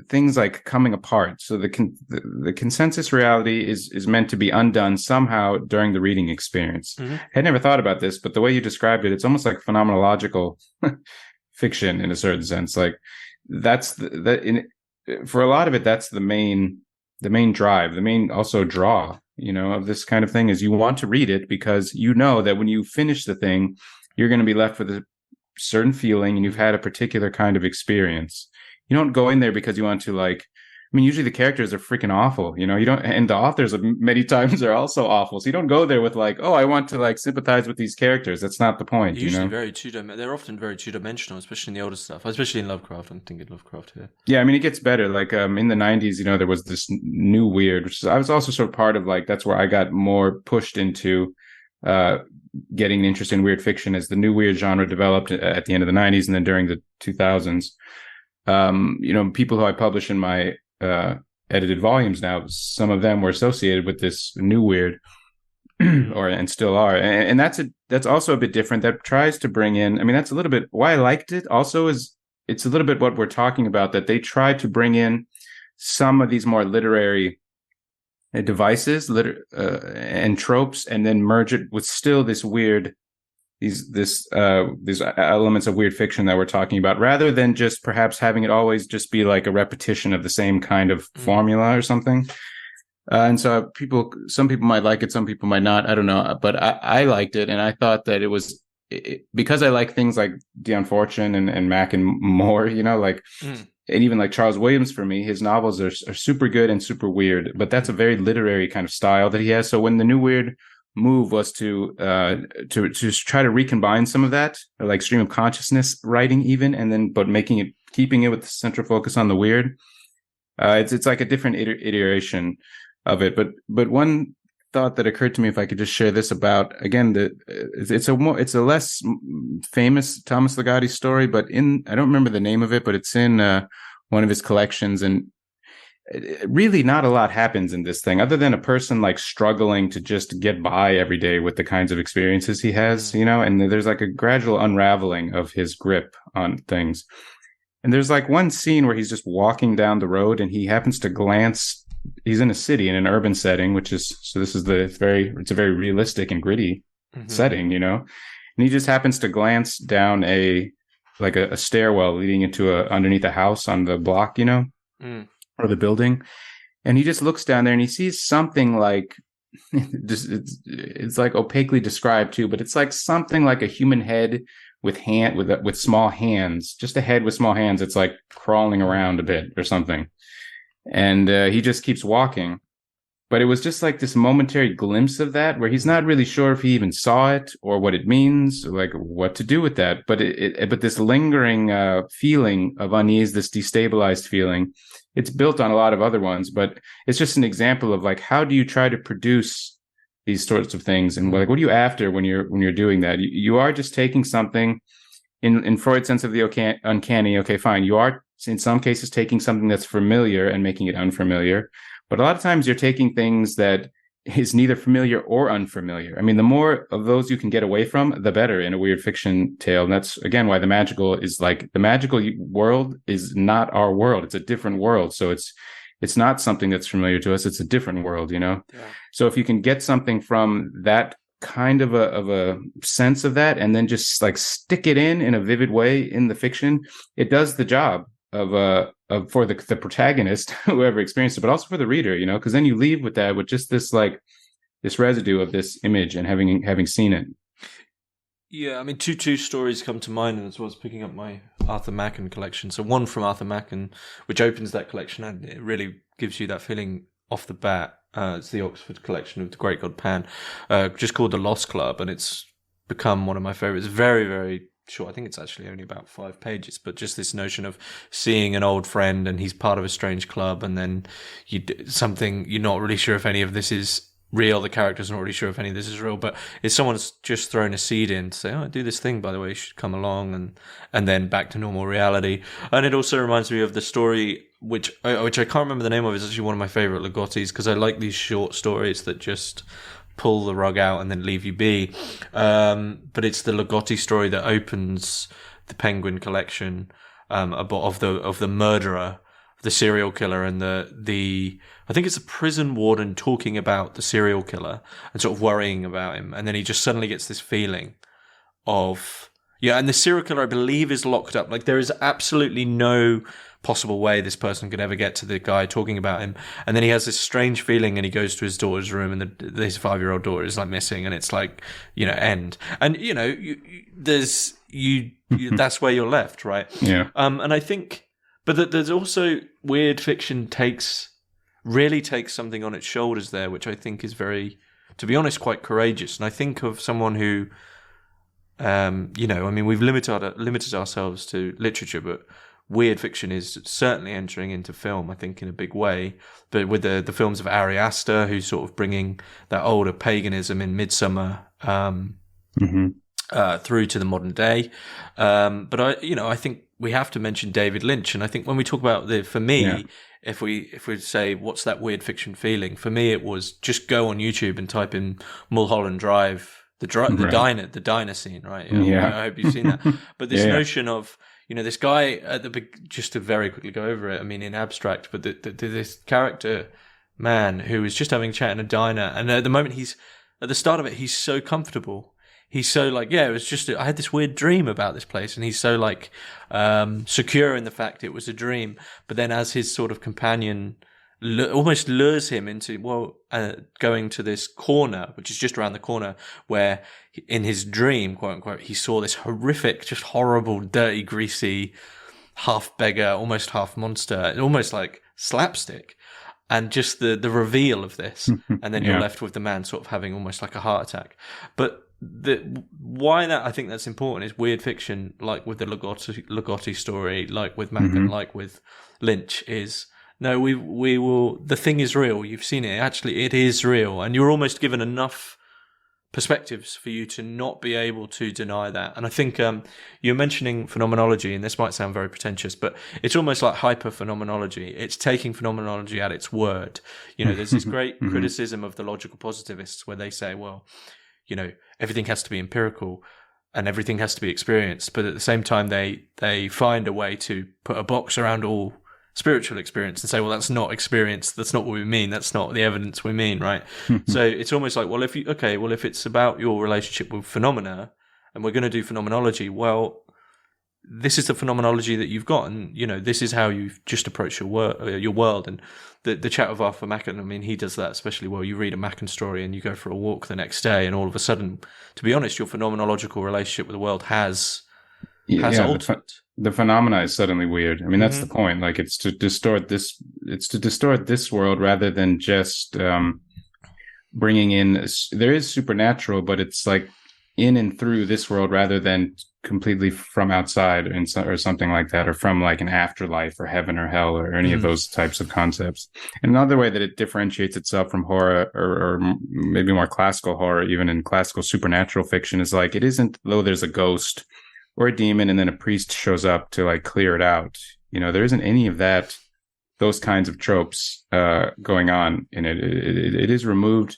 [SPEAKER 2] things like coming apart. So the consensus reality is meant to be undone somehow during the reading experience.
[SPEAKER 1] Mm-hmm.
[SPEAKER 2] I had never thought about this, but the way you described it, it's almost like phenomenological fiction in a certain sense. Like for a lot of it, that's the main drive, the main also draw, of this kind of thing is you want to read it because you know that when you finish the thing, you're going to be left with a certain feeling and you've had a particular kind of experience. You don't go in there because you want to usually the characters are freaking awful, you don't, and the authors many times are also awful. So you don't go there with I want to sympathize with these characters. That's not the point.
[SPEAKER 1] Usually they're often very two-dimensional, especially in the older stuff, especially in Lovecraft. I'm thinking Lovecraft here. Yeah,
[SPEAKER 2] I mean, it gets better. In the 90s, there was this new weird, which I was also sort of part of that's where I got more pushed into getting an interest in weird fiction as the new weird genre developed at the end of the 90s and then during the 2000s. People who I publish in my edited volumes now, some of them were associated with this new weird and still are. And that's also a bit different. That tries to bring in, that's a little bit why I liked it also is it's a little bit what we're talking about, that they try to bring in some of these more literary devices and tropes and then merge it with still this weird these elements of weird fiction that we're talking about, rather than just perhaps having it always just be like a repetition of the same kind of formula or something. And so some people might like it, some people might not. I don't know, but I liked it, and I thought that it was because I like things like Dion Fortune and Mack and Moore, and even like Charles Williams. For me, his novels are super good and super weird, but that's a very literary kind of style that he has. So when the new weird move was to try to recombine some of that, like stream of consciousness writing even, and then but keeping it with the central focus on the weird, it's like a different iteration of it. But one thought that occurred to me, if I could just share this about, again, it's a less famous Thomas Ligotti story, but I don't remember the name of it, but it's in one of his collections, and really not a lot happens in this thing other than a person struggling to just get by every day with the kinds of experiences he has, and there's a gradual unraveling of his grip on things. And there's one scene where he's just walking down the road and he happens to glance. He's in a city in an urban setting, it's a very realistic and gritty setting, and he just happens to glance down a stairwell leading into underneath a house on the block, or the building, and he just looks down there and he sees something it's opaquely described too, but it's something like a human head with small hands, just a head with small hands. It's crawling around a bit or something. And he just keeps walking. But it was just this momentary glimpse of that, where he's not really sure if he even saw it or what it means, or what to do with that. But but this lingering feeling of unease, this destabilized feeling, it's built on a lot of other ones. But it's just an example of how do you try to produce these sorts of things, and what are you after when you're doing that? You are just taking something in Freud's sense of the uncanny. Okay, fine. You are in some cases taking something that's familiar and making it unfamiliar. But a lot of times you're taking things that is neither familiar or unfamiliar. The more of those you can get away from, the better in a weird fiction tale. And that's, again, why the magical world is not our world. It's a different world. So it's not something that's familiar to us. It's a different world, Yeah. So if you can get something from that kind of a sense of that, and then just stick it in a vivid way in the fiction, it does the job for the protagonist, whoever experienced it, but also for the reader, because then you leave with that, with just this this residue of this image and having seen it.
[SPEAKER 1] Yeah, I mean, two stories come to mind as well as picking up my Arthur Machen collection. So one from Arthur Machen, which opens that collection, and it really gives you that feeling off the bat. It's the Oxford collection of the Great God Pan, just called The Lost Club, and it's become one of my favorites. Very, very short. I think it's actually only about 5 pages, but just this notion of seeing an old friend and he's part of a strange club, and then something you're not really sure if any of this is real. The character's not really sure if any of this is real, but if someone's just thrown a seed in to say, "Oh, I do this thing, by the way, you should come along," and then back to normal reality. And it also reminds me of the story which I can't remember the name of. It's actually one of my favorite Ligottis, because I like these short stories that just pull the rug out and then leave you be. But it's the Ligotti story that opens the Penguin collection, of the murderer, the serial killer, and the I think it's a prison warden talking about the serial killer and sort of worrying about him, and then he just suddenly gets this feeling of, yeah, and the serial killer, I believe, is locked up. Like, there is absolutely no possible way this person could ever get to the guy talking about him, and then he has this strange feeling, and he goes to his daughter's room, and his 5-year-old daughter is like missing, and it's like, end, and that's where you're left, right?
[SPEAKER 2] Yeah.
[SPEAKER 1] And I think, but there's also weird fiction really takes something on its shoulders there, which I think is very, to be honest, quite courageous. And I think of someone who, I mean, we've limited ourselves to literature, but weird fiction is certainly entering into film, I think, in a big way. But with the films of Ari Aster, who's sort of bringing that older paganism in Midsummer through to the modern day. But I think we have to mention David Lynch, and I think when we talk about if we say what's that weird fiction feeling, for me it was just go on YouTube and type in Mulholland Drive, the diner scene, right? I hope you've seen that. But this notion of this guy at the just to very quickly go over it, I mean, in abstract, but this character man who is just having a chat in a diner, and at the moment at the start of it, he's so comfortable. He's so like, it was just, I had this weird dream about this place, and he's so like secure in the fact it was a dream. But then as his sort of companion almost lures him into, going to this corner, which is just around the corner, where in his dream, quote unquote, he saw this horrific, just horrible, dirty, greasy, half beggar, almost half monster, almost like slapstick. And just the reveal of this, and then you're left with the man sort of having almost like a heart attack. But why that I think that's important is weird fiction, like with the Ligotti story, like with Machen, like with Lynch, is no, we will. The thing is real. You've seen it. Actually, it is real, and you're almost given enough perspectives for you to not be able to deny that. And I think you're mentioning phenomenology, and this might sound very pretentious, but it's almost like hyper-phenomenology. It's taking phenomenology at its word. There's this great criticism of the logical positivists where they say, well, everything has to be empirical and everything has to be experienced. But at the same time, they find a way to put a box around all spiritual experience and say, well, that's not experience. That's not what we mean. That's not the evidence we mean, right? So it's almost like, well, if it's about your relationship with phenomena and we're going to do phenomenology, well, this is the phenomenology that you've got. And, this is how you've just approached your world. And the chat of Arthur Machen, I mean, he does that especially well. You read a Machen story and you go for a walk the next day, and all of a sudden, to be honest, your phenomenological relationship with the world has altered.
[SPEAKER 2] The phenomena is suddenly weird. I mean, that's the point. Like, it's to distort this world rather than just bringing in. There is supernatural, but it's like in and through this world rather than completely from outside or something like that, or from like an afterlife or heaven or hell or any of those types of concepts. And another way that it differentiates itself from horror or maybe more classical horror, even in classical supernatural fiction, is like, it isn't, though there's a ghost or a demon and then a priest shows up to like clear it out. There isn't any of that, those kinds of tropes going on in it. It is removed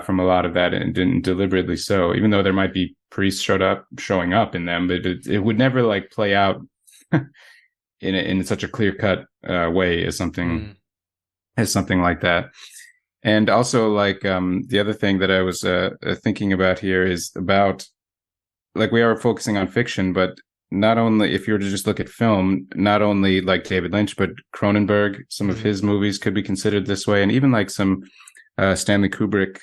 [SPEAKER 2] from a lot of that, and deliberately so, even though there might be priests showing up in them, but it would never like play out in such a clear-cut way as something like that. And also, like, the other thing that I was thinking about here is about, like, we are focusing on fiction, but not only, if you were to just look at film, not only like David Lynch, but Cronenberg, some of his movies could be considered this way, and even like some Stanley Kubrick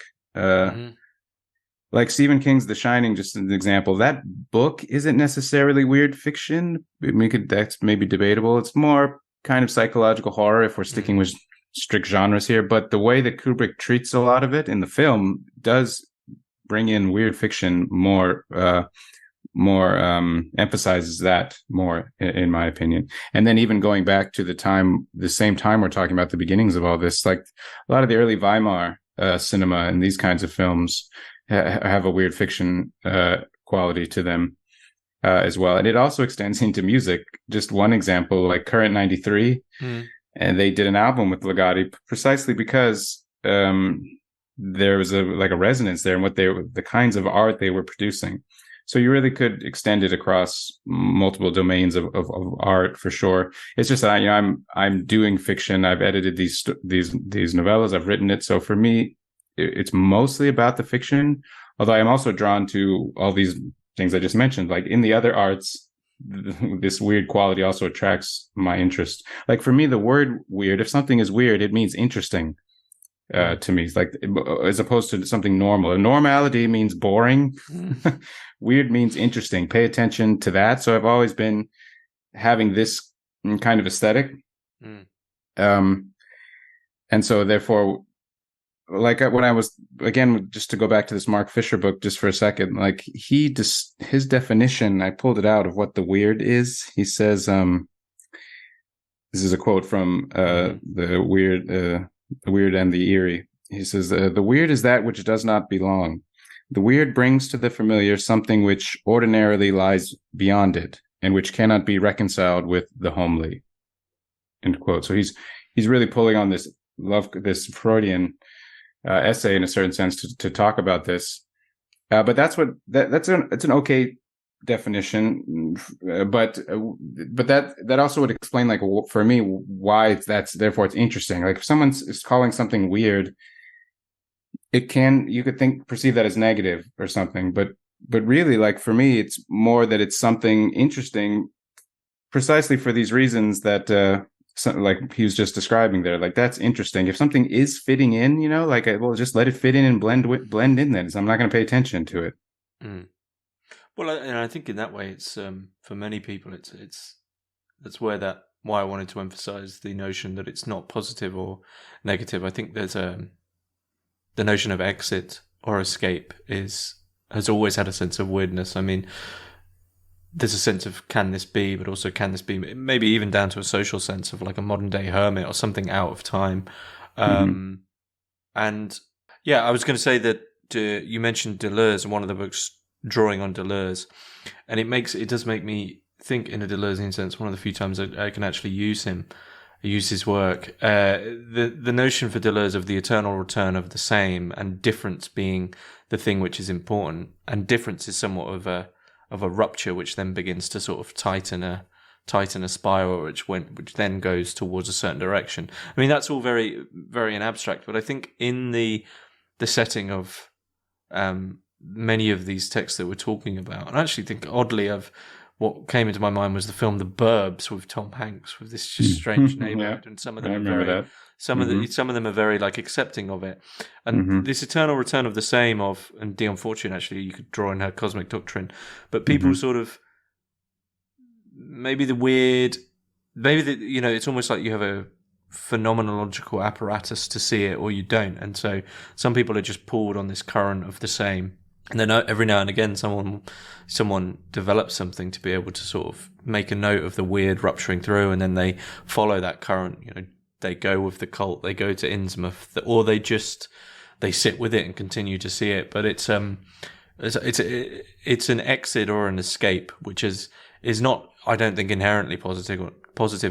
[SPEAKER 2] like Stephen King's The Shining, just an example. That book isn't necessarily weird fiction. That's maybe debatable. It's more kind of psychological horror if we're sticking with strict genres here. But the way that Kubrick treats a lot of it in the film does bring in weird fiction more emphasizes that more, in my opinion. And then even going back to the same time we're talking about the beginnings of all this, like a lot of the early Weimar cinema and these kinds of films have a weird fiction quality to them as well. And it also extends into music. Just one example, like Current 93, and they did an album with Ligotti precisely because there was a resonance there in the kinds of art they were producing. So you really could extend it across multiple domains of art for sure. It's just that I'm doing fiction. I've edited these novellas. I've written it. So for me, it's mostly about the fiction. Although I'm also drawn to all these things I just mentioned. Like in the other arts, this weird quality also attracts my interest. Like for me, the word weird, if something is weird, it means interesting. To me, like as opposed to something normal. Normality means boring. Weird means interesting. Pay attention to that. So I've always been having this kind of aesthetic, and so therefore, like when I was, again, just to go back to this Mark Fisher book just for a second, like his definition, I pulled it out of what the weird is. He says, this is a quote from the Weird and the Eerie. He says, the weird is that which does not belong. The weird brings to the familiar something which ordinarily lies beyond it and which cannot be reconciled with the homely. End quote. So he's really pulling on this Freudian essay in a certain sense to talk about this. But that's an okay definition, but that also would explain, like, for me, why therefore it's interesting. Like if someone is calling something weird, you could perceive that as negative or something, but really, like for me, it's more that it's something interesting precisely for these reasons that like he was just describing there. Like that's interesting. If something is fitting in, like, well, just let it fit in and blend in then. So I'm not going to pay attention to it.
[SPEAKER 1] Well, and I think in that way, it's for many people, that's why I wanted to emphasize the notion that it's not positive or negative. I think there's the notion of exit or escape has always had a sense of weirdness. I mean, there's a sense of can this be, but also can this be, maybe even down to a social sense of like a modern day hermit or something out of time. And yeah, I was going to say that you mentioned Deleuze in one of the books, drawing on Deleuze, and it does make me think in a Deleuzean sense. One of the few times I can actually use his work. The notion for Deleuze of the eternal return of the same, and difference being the thing which is important, and difference is somewhat of a rupture, which then begins to sort of tighten a spiral, which then goes towards a certain direction. I mean, that's all very, very abstract, but I think in the setting of many of these texts that we're talking about, and I actually think oddly what came into my mind was the film The Burbs with Tom Hanks, with this just strange neighborhood, and some of them some of them are very like accepting of it, and this eternal return of the same and Dion Fortune, actually you could draw in her Cosmic Doctrine, but people sort of maybe it's almost like you have a phenomenological apparatus to see it or you don't, and so some people are just pulled on this current of the same. And then every now and again, someone develops something to be able to sort of make a note of the weird rupturing through, and then they follow that current. They go with the cult, they go to Innsmouth, or they sit with it and continue to see it. But it's an exit or an escape, which is not, I don't think, inherently positive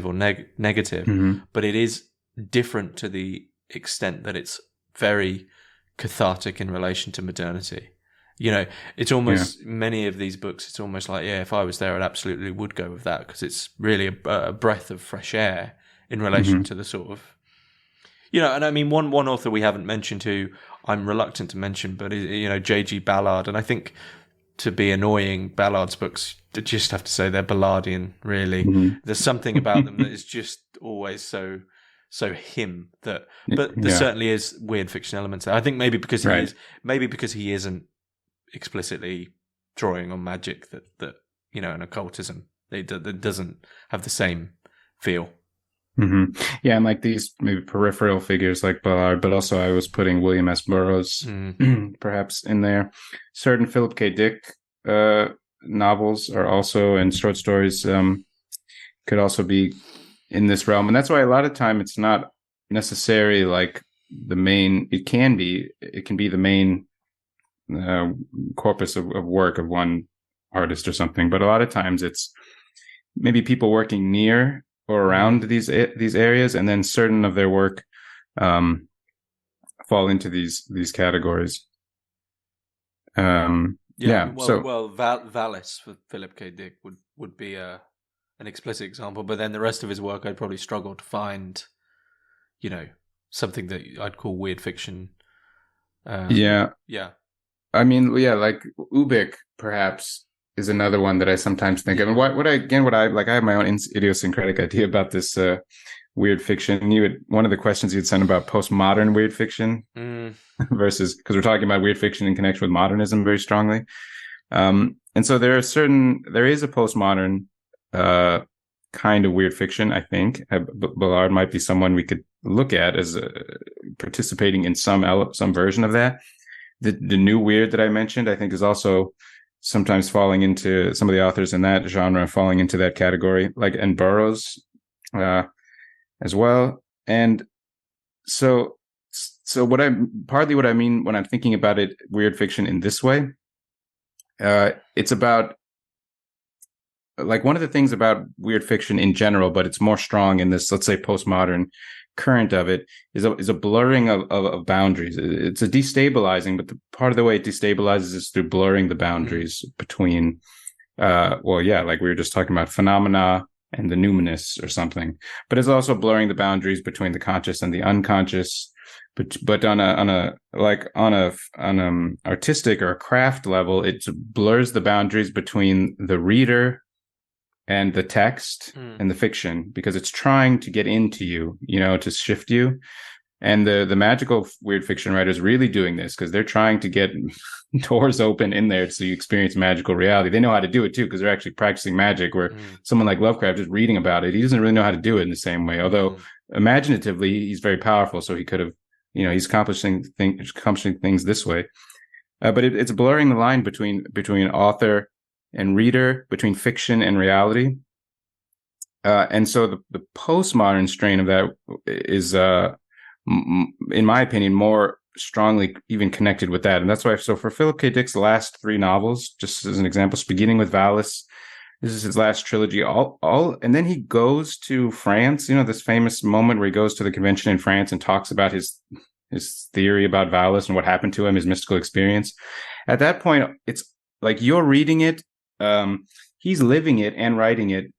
[SPEAKER 1] or negative, but it is different to the extent that it's very cathartic in relation to modernity. It's almost, many of these books, it's almost like, if I was there, I absolutely would go with that, because it's really a breath of fresh air in relation to the sort of, and I mean, one author we haven't mentioned, who I'm reluctant to mention, but, J.G. Ballard. And I think, to be annoying, Ballard's books, you just have to say they're Ballardian, really. There's something about them that is just always so him but there certainly is weird fiction elements there. I think maybe because he isn't explicitly drawing on magic that and occultism. It doesn't have the same feel.
[SPEAKER 2] Yeah, and like these maybe peripheral figures like Ballard, but also I was putting William S. Burroughs perhaps in there. Certain Philip K. Dick novels are also, and short stories could also be in this realm. And that's why a lot of time it's not necessarily like the main, it can be the main corpus of work of one artist or something. But a lot of times it's maybe people working near or around these areas, and then certain of their work fall into these categories.
[SPEAKER 1] Valis for Philip K. Dick would be an explicit example, but then the rest of his work I'd probably struggle to find, something that I'd call weird fiction.
[SPEAKER 2] I mean, like Ubik perhaps is another one that I sometimes think of. And I have my own idiosyncratic idea about this weird fiction. One of the questions you'd sent about postmodern weird fiction versus, because we're talking about weird fiction in connection with modernism very strongly. And so there is a postmodern kind of weird fiction, I think. Ballard might be someone we could look at as participating in some version of that. The new weird that I mentioned, I think, is also sometimes falling into, some of the authors in that genre falling into that category, and Burroughs as well. And so what I mean when I'm thinking about it, weird fiction in this way, it's about, like, one of the things about weird fiction in general, but it's more strong in this, let's say, postmodern current of it, is a blurring of boundaries. It's a destabilizing, but part of the way it destabilizes is through blurring the boundaries between, like we were just talking about, phenomena and the numinous or something. But it's also blurring the boundaries between the conscious and the unconscious. But on a artistic or a craft level, it blurs the boundaries between the reader and the text and the fiction, because it's trying to get into you, to shift you. And the magical weird fiction writers really doing this, because they're trying to get doors open in there so you experience magical reality. They know how to do it too, because they're actually practicing magic, where someone like Lovecraft, just reading about it, he doesn't really know how to do it in the same way. Although imaginatively, he's very powerful, so he could have, he's accomplishing things this way. But it's blurring the line between author and reader, between fiction and reality. And so the postmodern strain of that is, in my opinion, more strongly even connected with that. And that's why, so for Philip K. Dick's last 3 novels, just as an example, beginning with Valis, this is his last trilogy, and then he goes to France, this famous moment where he goes to the convention in France and talks about his theory about Valis and what happened to him, his mystical experience. At that point, it's like you're reading it, he's living it and writing it.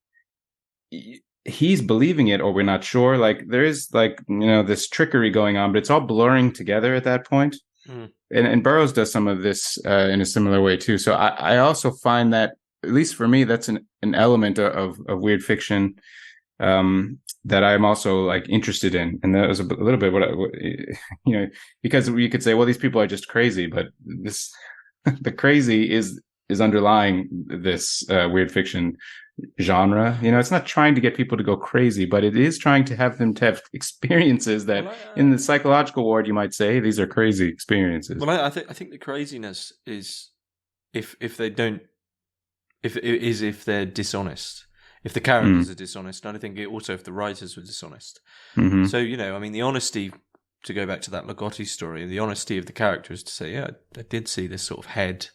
[SPEAKER 2] He's believing it, or we're not sure. Like, there is, this trickery going on, but it's all blurring together at that point. And Burroughs does some of this in a similar way too. So I also find that, at least for me, that's an element of weird fiction that I'm also interested in. And that was a little bit because you could say, well, these people are just crazy, but the crazy is underlying this weird fiction genre. It's not trying to get people to go crazy, but it is trying to have them to have experiences that, in the psychological ward, you might say these are crazy experiences.
[SPEAKER 1] Well, I think the craziness is if they're dishonest, if the characters are dishonest, and I think also if the writers were dishonest. So the honesty, to go back to that Ligotti story, the honesty of the character is to say, yeah, I did see this sort of head.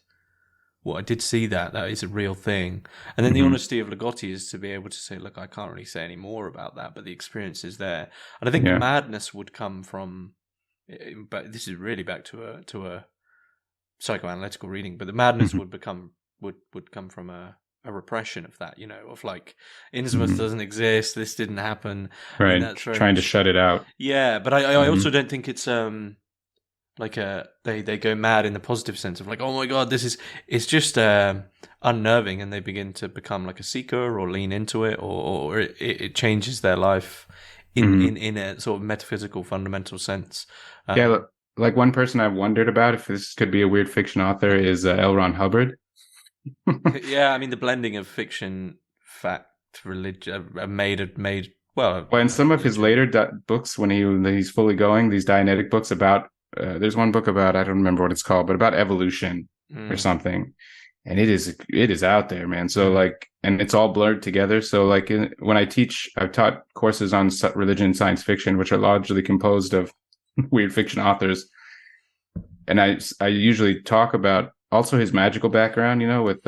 [SPEAKER 1] Well, I did see that is a real thing. And then the honesty of Ligotti is to be able to say, look, I can't really say any more about that, but the experience is there. And I think the madness would come from, but this is really back to a psychoanalytical reading, but the madness would come from a repression of that, of like, Innsmouth doesn't exist, this didn't happen.
[SPEAKER 2] Right, that's trying to shut it out.
[SPEAKER 1] Yeah, but I also don't think it's they go mad in the positive sense of like, oh my god, it's just unnerving, and they begin to become like a seeker or lean into it, or it changes their life in a sort of metaphysical fundamental sense.
[SPEAKER 2] like one person I've wondered about if this could be a weird fiction author is L. Ron Hubbard.
[SPEAKER 1] Yeah, I mean the blending of fiction, fact, religion, made well.
[SPEAKER 2] Well, in some of his
[SPEAKER 1] religion.
[SPEAKER 2] later books, when he's fully going, these Dianetic books about, there's one book about, I don't remember what it's called, but about evolution or something, and it is out there, man. So like, and it's all blurred together. So like, when I teach, I've taught courses on religion and science fiction, which are largely composed of weird fiction authors, and I usually talk about also his magical background, with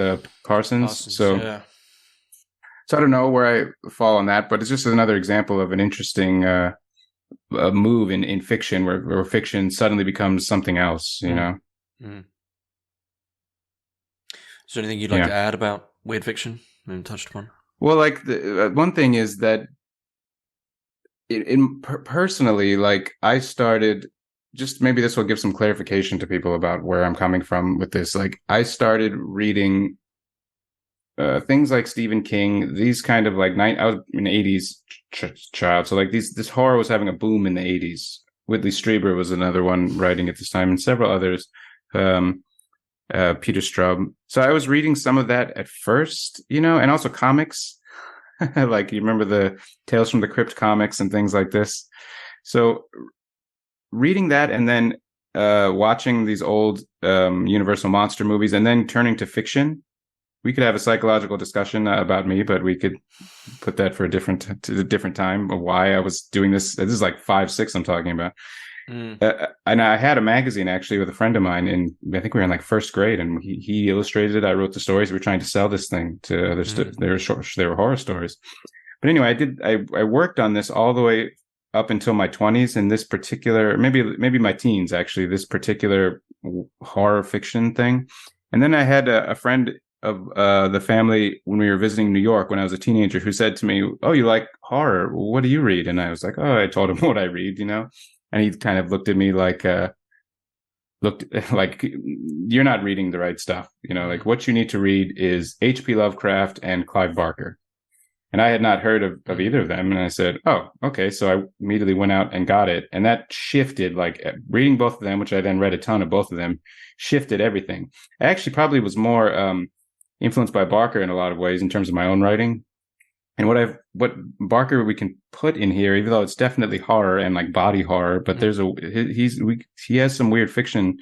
[SPEAKER 2] Parsons. So.
[SPEAKER 1] Yeah.
[SPEAKER 2] So I don't know where I fall on that, but it's just another example of an interesting move in fiction where fiction suddenly becomes something else, you know?
[SPEAKER 1] Mm. Is there anything you'd like to add about weird fiction? We haven't touched upon.
[SPEAKER 2] Well, like the one thing is that personally, like I started, just maybe this will give some clarification to people about where I'm coming from with this. Like I started reading things like Stephen King, these kind of like I was an 80s child. So like this horror was having a boom in the 80s. Whitley Strieber was another one writing at this time, and several others. Peter Straub. So I was reading some of that at first, and also comics. Like you remember the Tales from the Crypt comics and things like this. So reading that and then watching these old Universal monster movies and then turning to fiction. We could have a psychological discussion about me, but we could put that for a different time of why I was doing this. This is like 5, 6 I'm talking about. And I had a magazine actually with a friend of mine, and I think we were in like first grade, and he illustrated it. I wrote the stories. We were trying to sell this thing to others. They were horror stories. But anyway, I worked on this all the way up until my 20s, and this particular, maybe my teens actually, this particular horror fiction thing. And then I had a friend of the family when we were visiting New York when I was a teenager who said to me, "Oh, you like horror? What do you read?" And I was like, "Oh," I told him what I read, and he kind of looked at me like, "You're not reading the right stuff. Like what you need to read is H.P. Lovecraft and Clive Barker." And I had not heard of either of them. And I said, "Oh, okay." So I immediately went out and got it. And that shifted, like reading both of them, which I then read a ton of both of them, shifted everything. I actually probably was more influenced by Barker in a lot of ways in terms of my own writing. And what Barker we can put in here, even though it's definitely horror and like body horror, but he has some weird fiction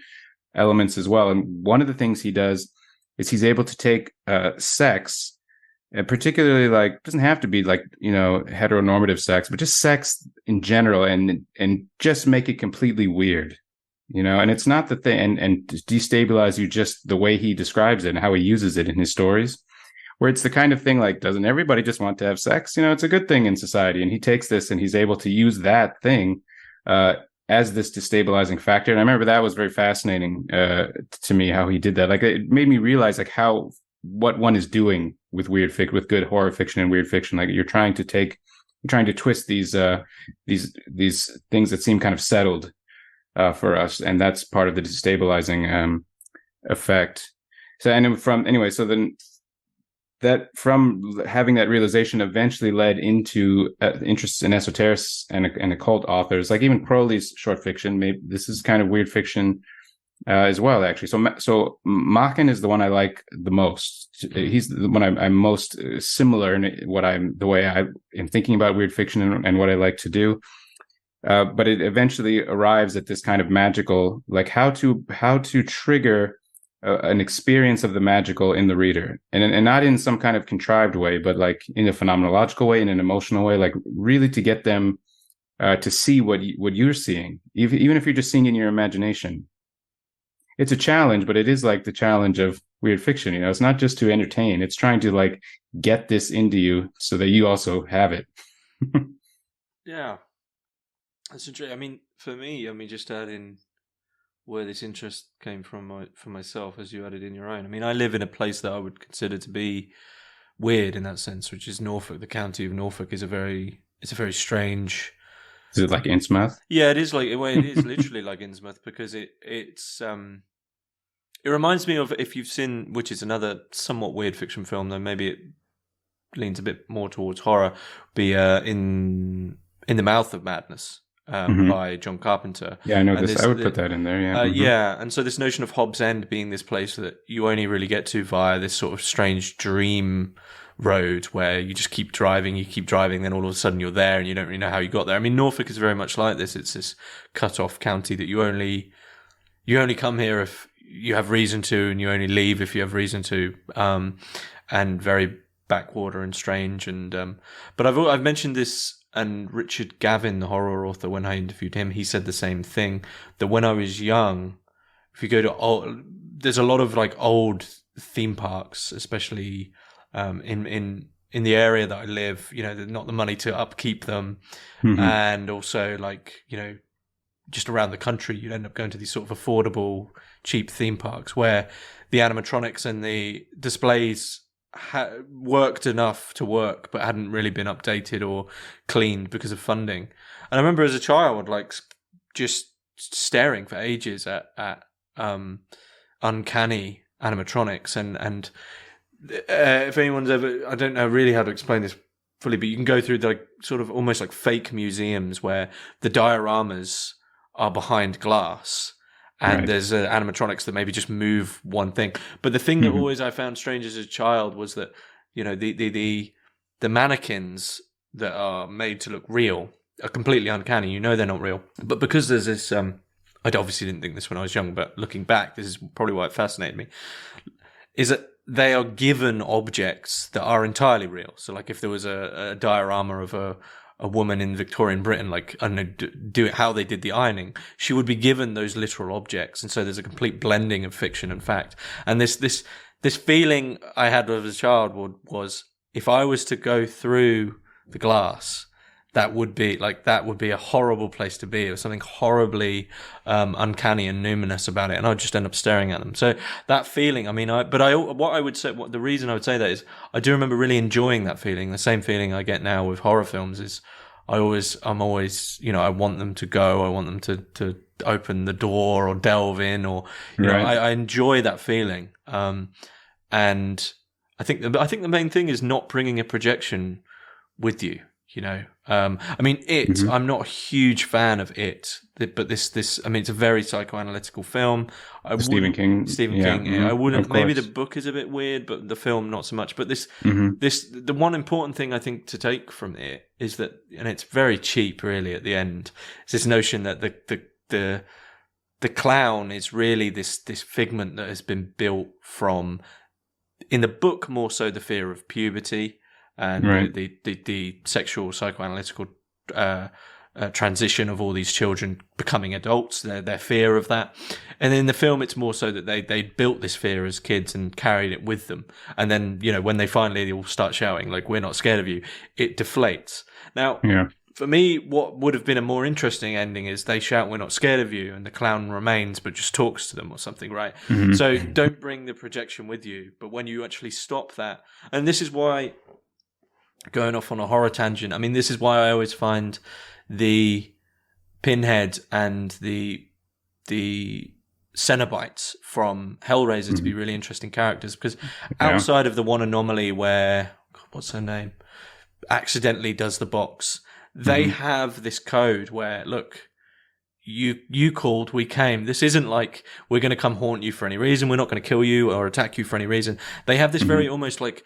[SPEAKER 2] elements as well. And one of the things he does is he's able to take sex, and particularly like doesn't have to be like heteronormative sex, but just sex in general, and just make it completely weird. And it's not the thing, and destabilize you just the way he describes it and how he uses it in his stories, where it's the kind of thing like, doesn't everybody just want to have sex? It's a good thing in society. And he takes this and he's able to use that thing as this destabilizing factor. And I remember that was very fascinating to me, how he did that. Like it made me realize like what one is doing with with good horror fiction and weird fiction. Like you're trying to twist these things that seem kind of settled for us, and that's part of the destabilizing effect. So so then that from having that realization eventually led into interests in esoterics and occult authors, like even Crowley's short fiction. Maybe this is kind of weird fiction as well, actually. So Machen is the one I like the most. He's the one I'm most similar in the way I am thinking about weird fiction and what I like to do. But it eventually arrives at this kind of magical, like how to trigger an experience of the magical in the reader, and not in some kind of contrived way, but like in a phenomenological way, in an emotional way, like really to get them to see what you're seeing, even if you're just seeing in your imagination. It's a challenge, but it is like the challenge of weird fiction. It's not just to entertain; it's trying to like get this into you so that you also have it.
[SPEAKER 1] Yeah. That's interesting. I mean, for me, just adding where this interest came from for myself, as you added in your own. I mean, I live in a place that I would consider to be weird in that sense, which is Norfolk. The county of Norfolk is a very strange.
[SPEAKER 2] Is it like Innsmouth?
[SPEAKER 1] Yeah, it is like it is literally like Innsmouth, because it reminds me of, if you've seen, which is another somewhat weird fiction film, though maybe it leans a bit more towards horror, be in the Mouth of Madness. by John Carpenter.
[SPEAKER 2] Yeah, I know
[SPEAKER 1] And
[SPEAKER 2] this. I would put that in there. Yeah.
[SPEAKER 1] Yeah, and so this notion of Hobbs End being this place that you only really get to via this sort of strange dream road where you just keep driving, then all of a sudden you're there and you don't really know how you got there. I mean, Norfolk is very much like this. It's this cut-off county that you only come here if you have reason to, and you only leave if you have reason to, and very backwater and strange. And but I've mentioned this, and Richard Gavin, the horror author, when I interviewed him, he said the same thing, that when I was young, if you go to there's a lot of like old theme parks, especially in the area that I live. You know, there's not the money to upkeep them, and also like, you know, just around the country, you'd end up going to these sort of affordable, cheap theme parks where the animatronics and the displays worked enough to work, but hadn't really been updated or cleaned because of funding. And I remember as a child, like just staring for ages at uncanny animatronics, and if anyone's ever, I don't know really how to explain this fully, but you can go through like sort of almost like fake museums where the dioramas are behind glass, and there's animatronics that maybe just move one thing. But the thing that always I found strange as a child was that, you know, the mannequins that are made to look real are completely uncanny. You know they're not real, but because there's this, I obviously didn't think this when I was young, but looking back, this is probably why it fascinated me, is that they are given objects that are entirely real. So like if there was a diorama of a woman in Victorian Britain, like, I don't know, do it how they did the ironing, she would be given those literal objects. And so there's a complete blending of fiction and fact. And this feeling I had as a child was if I was to go through the glass, that would be a horrible place to be. There was something horribly uncanny and numinous about it, and I'd just end up staring at them. So that feeling, I mean, the reason I would say that is I do remember really enjoying that feeling. The same feeling I get now with horror films is I'm always, you know, I want them to go. I want them to open the door or delve in, or you know, I enjoy that feeling. And I think the main thing is not bringing a projection with you. You know, I mean, I'm not a huge fan of it, but this, I mean, it's a very psychoanalytical film.
[SPEAKER 2] Stephen King.
[SPEAKER 1] I wouldn't. Maybe the book is a bit weird, but the film not so much. But the one important thing I think to take from it is that, and it's very cheap, really. At the end, it's this notion that the clown is really this figment that has been built from, in the book, more so the fear of puberty. And the sexual psychoanalytical transition of all these children becoming adults, their fear of that. And in the film, it's more so that they built this fear as kids and carried it with them. And then, you know, when they finally all start shouting, like, we're not scared of you, it deflates. Now, for me, what would have been a more interesting ending is they shout, we're not scared of you, and the clown remains but just talks to them or something, right? So don't bring the projection with you. But when you actually stop that, and this is why, going off on a horror tangent, I mean, this is why I always find the Pinhead and the Cenobites from Hellraiser to be really interesting characters, because outside of the one anomaly where, what's her name, accidentally does the box, they have this code where, look, you called, we came. This isn't like we're going to come haunt you for any reason. We're not going to kill you or attack you for any reason. They have this very almost like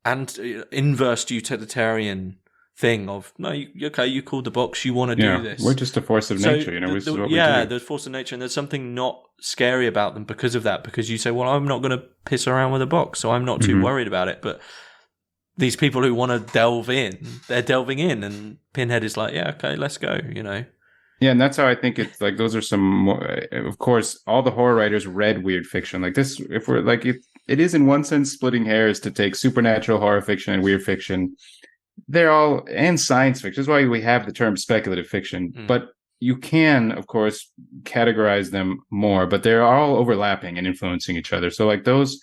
[SPEAKER 1] inverse utilitarian thing of, no, you called the box, you want to do this.
[SPEAKER 2] We're just a force of nature, you know. We do.
[SPEAKER 1] There's force of nature, and there's something not scary about them because of that. Because you say, well, I'm not going to piss around with a box, so I'm not too worried about it. But these people who want to delve in, they're delving in, and Pinhead is like, yeah, okay, let's go, you know.
[SPEAKER 2] Yeah, and that's how I think it's like. Those are some more, of course, all the horror writers read weird fiction like this. If we're like, it is in one sense splitting hairs to take supernatural horror fiction and weird fiction. They're all, and science fiction. That's why we have the term speculative fiction. But you can, of course, categorize them more, but they're all overlapping and influencing each other. So like those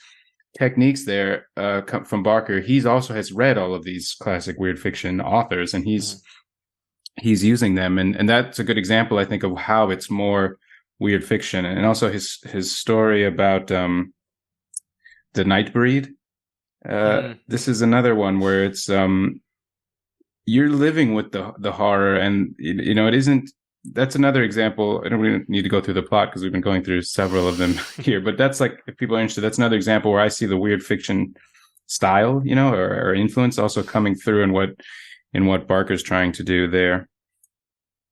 [SPEAKER 2] techniques there come from Barker. He's also has read all of these classic weird fiction authors, and he's using them. And that's a good example, I think, of how it's more weird fiction. And also his story about the Nightbreed. This is another one where it's you're living with the horror, and it isn't. That's another example. I don't really need to go through the plot because we've been going through several of them here, but that's like, if people are interested, that's another example where I see the weird fiction style, or influence also coming through in what Barker's trying to do there.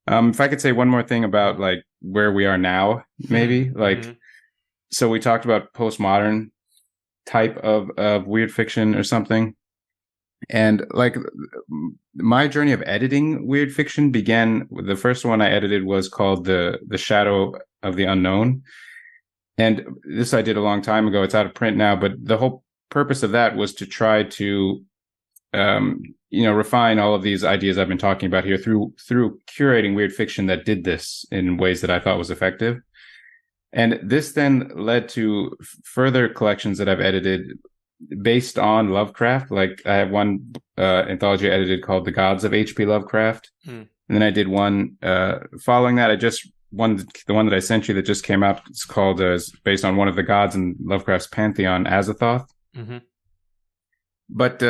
[SPEAKER 2] If I could say one more thing about like where we are now, maybe like, so we talked about postmodern type of weird fiction or something. And like my journey of editing weird fiction began, the first one I edited was called the Shadow of the Unknown. And this I did a long time ago. It's out of print now, but the whole purpose of that was to try to refine all of these ideas I've been talking about here through curating weird fiction that did this in ways that I thought was effective. And this then led to further collections that I've edited based on Lovecraft. Like I have one anthology I edited called The Gods of H.P. Lovecraft. And then I did one following that. The one that I sent you that just came out, it's called based on one of the gods in Lovecraft's pantheon, Azathoth. But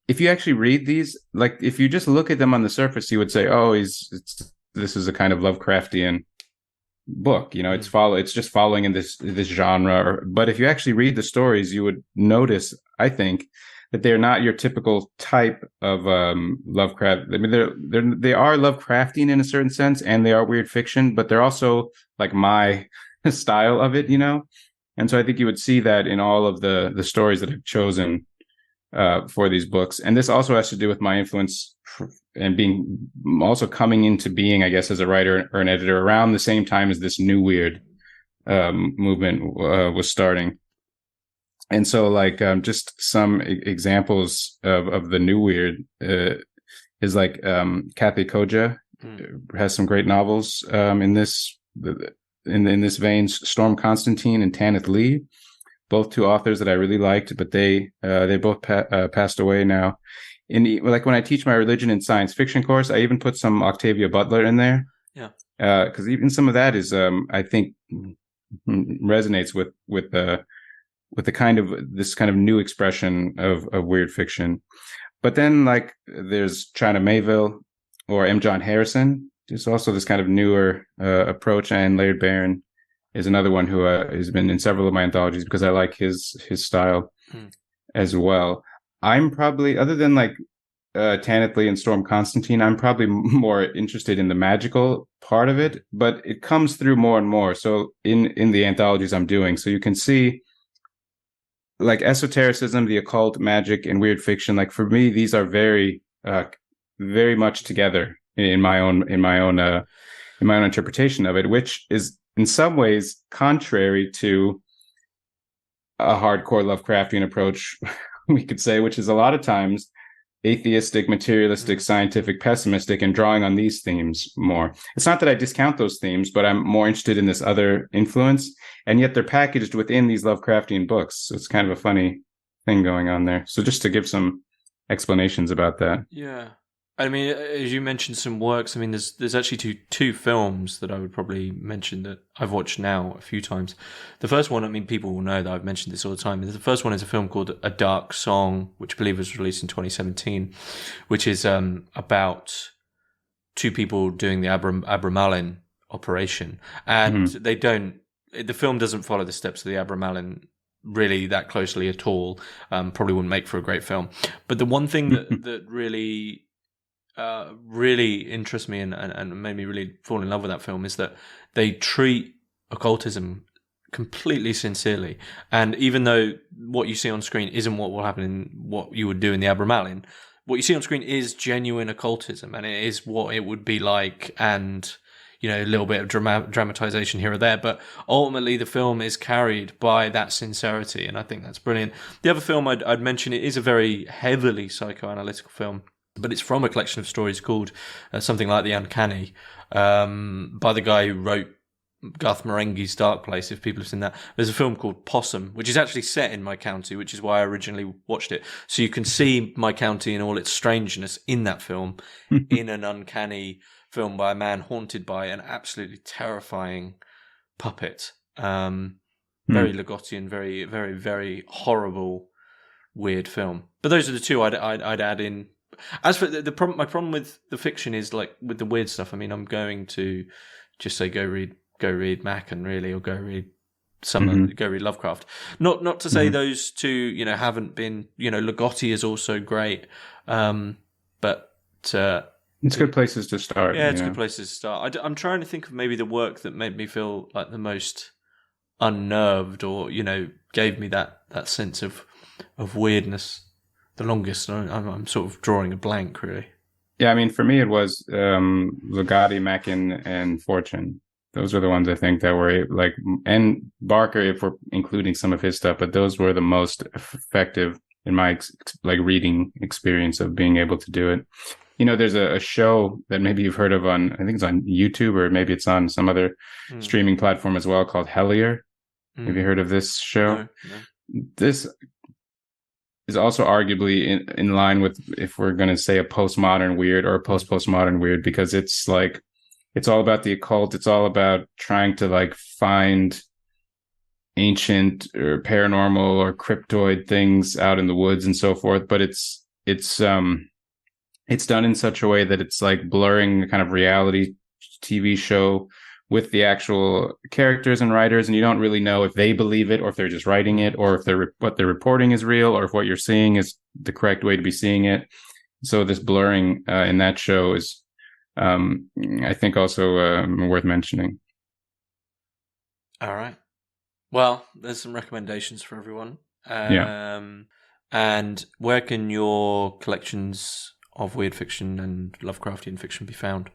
[SPEAKER 2] if you actually read these, like if you just look at them on the surface, you would say, oh, this is a kind of Lovecraftian book, it's just following in this genre. But if you actually read the stories, you would notice, I think, that they're not your typical type of Lovecraft. I mean, they are Lovecraftian in a certain sense, and they are weird fiction, but they're also like my style of it, And so I think you would see that in all of the stories that I've chosen for these books. And this also has to do with my influence and being also coming into being, I guess, as a writer or an editor around the same time as this new weird movement was starting. And so like just some examples of the new weird is like Kathy Koja has some great novels in this vein. Storm Constantine and Tanith Lee, both two authors that I really liked, but they both passed away now. Like when I teach my religion and science fiction course, I even put some Octavia Butler in there.
[SPEAKER 1] Yeah.
[SPEAKER 2] Because even some of that is, I think, resonates with the kind of this kind of new expression of weird fiction. But then like there's China Mayville or M. John Harrison. There's also this kind of newer approach, and Laird Barron is another one who has been in several of my anthologies because I like his style as well. I'm probably, other than like Tanith Lee and Storm Constantine, I'm probably more interested in the magical part of it, but it comes through more and more. So in the anthologies I'm doing, so you can see like esotericism, the occult, magic, and weird fiction. Like for me, these are very, very much together in my own interpretation of it, which is in some ways contrary to a hardcore Lovecraftian approach, we could say, which is a lot of times atheistic, materialistic, scientific, pessimistic, and drawing on these themes more. It's not that I discount those themes, but I'm more interested in this other influence, and yet they're packaged within these Lovecraftian books. So it's kind of a funny thing going on there. So just to give some explanations about that.
[SPEAKER 1] Yeah. I mean, as you mentioned some works, I mean, there's actually two films that I would probably mention that I've watched now a few times. The first one, I mean, people will know that I've mentioned this all the time. The first one is a film called A Dark Song, which I believe was released in 2017, which is about two people doing the Abramelin operation. And the film doesn't follow the steps of the Abramelin really that closely at all. Probably wouldn't make for a great film. But the one thing that really interests me and made me really fall in love with that film is that they treat occultism completely sincerely. And even though what you see on screen isn't what will happen in what you would do in the Abramelin, what you see on screen is genuine occultism, and it is what it would be like, and a little bit of dramatization here or there, but ultimately the film is carried by that sincerity, and I think that's brilliant. The other film I'd mention, it is a very heavily psychoanalytical film, but it's from a collection of stories called something like The Uncanny, by the guy who wrote Garth Marenghi's Dark Place, if people have seen that. There's a film called Possum, which is actually set in my county, which is why I originally watched it. So you can see my county and all its strangeness in that film, in an uncanny film by a man haunted by an absolutely terrifying puppet. Very Ligottian, very, very, very horrible, weird film. But those are the two I'd add in. As for the problem, my problem with the fiction is like with the weird stuff. I mean, I'm going to just say go read Macon really, or go read go read Lovecraft. Not to say those two, you know, haven't been. You know, Ligotti is also great, but
[SPEAKER 2] it's good places to start.
[SPEAKER 1] Yeah, it's good places to start. I'm trying to think of maybe the work that made me feel like the most unnerved, or you know, gave me that sense of weirdness the longest. I'm sort of drawing a blank, really.
[SPEAKER 2] Yeah, I mean, for me, it was Ligotti, Mackin, and Fortune. Those were the ones I think that were like, and Barker, if we're including some of his stuff, but those were the most effective in my like reading experience of being able to do it. You know, there's a show that maybe you've heard of on, I think it's on YouTube, or maybe it's on some other streaming platform as well, called Hellier. Have you heard of this show?
[SPEAKER 1] No.
[SPEAKER 2] This is also arguably in line with, if we're going to say, a postmodern weird or a postmodern weird, because it's like, it's all about the occult. It's all about trying to like find ancient or paranormal or cryptoid things out in the woods and so forth. But it's done in such a way that it's like blurring the kind of reality TV show with the actual characters and writers, and you don't really know if they believe it, or if they're just writing it, or if what they're reporting is real, or if what you're seeing is the correct way to be seeing it. So this blurring in that show is, I think, also worth mentioning.
[SPEAKER 1] All right. Well, there's some recommendations for everyone. And where can your collections of weird fiction and Lovecraftian fiction be found?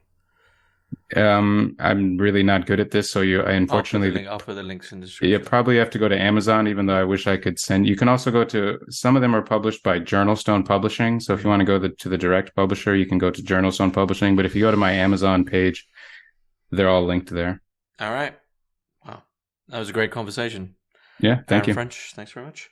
[SPEAKER 2] I'm really not good at this, so unfortunately
[SPEAKER 1] I'll put the links in the description.
[SPEAKER 2] You probably have to go to Amazon, even though I wish I could send. You can also go to, some of them are published by Journalstone Publishing, so if you want to go to the direct publisher, you can go to Journalstone Publishing. But if you go to my Amazon page, they're all linked there.
[SPEAKER 1] All right. Wow, that was a great conversation.
[SPEAKER 2] Yeah, thank you.
[SPEAKER 1] French, thanks very much.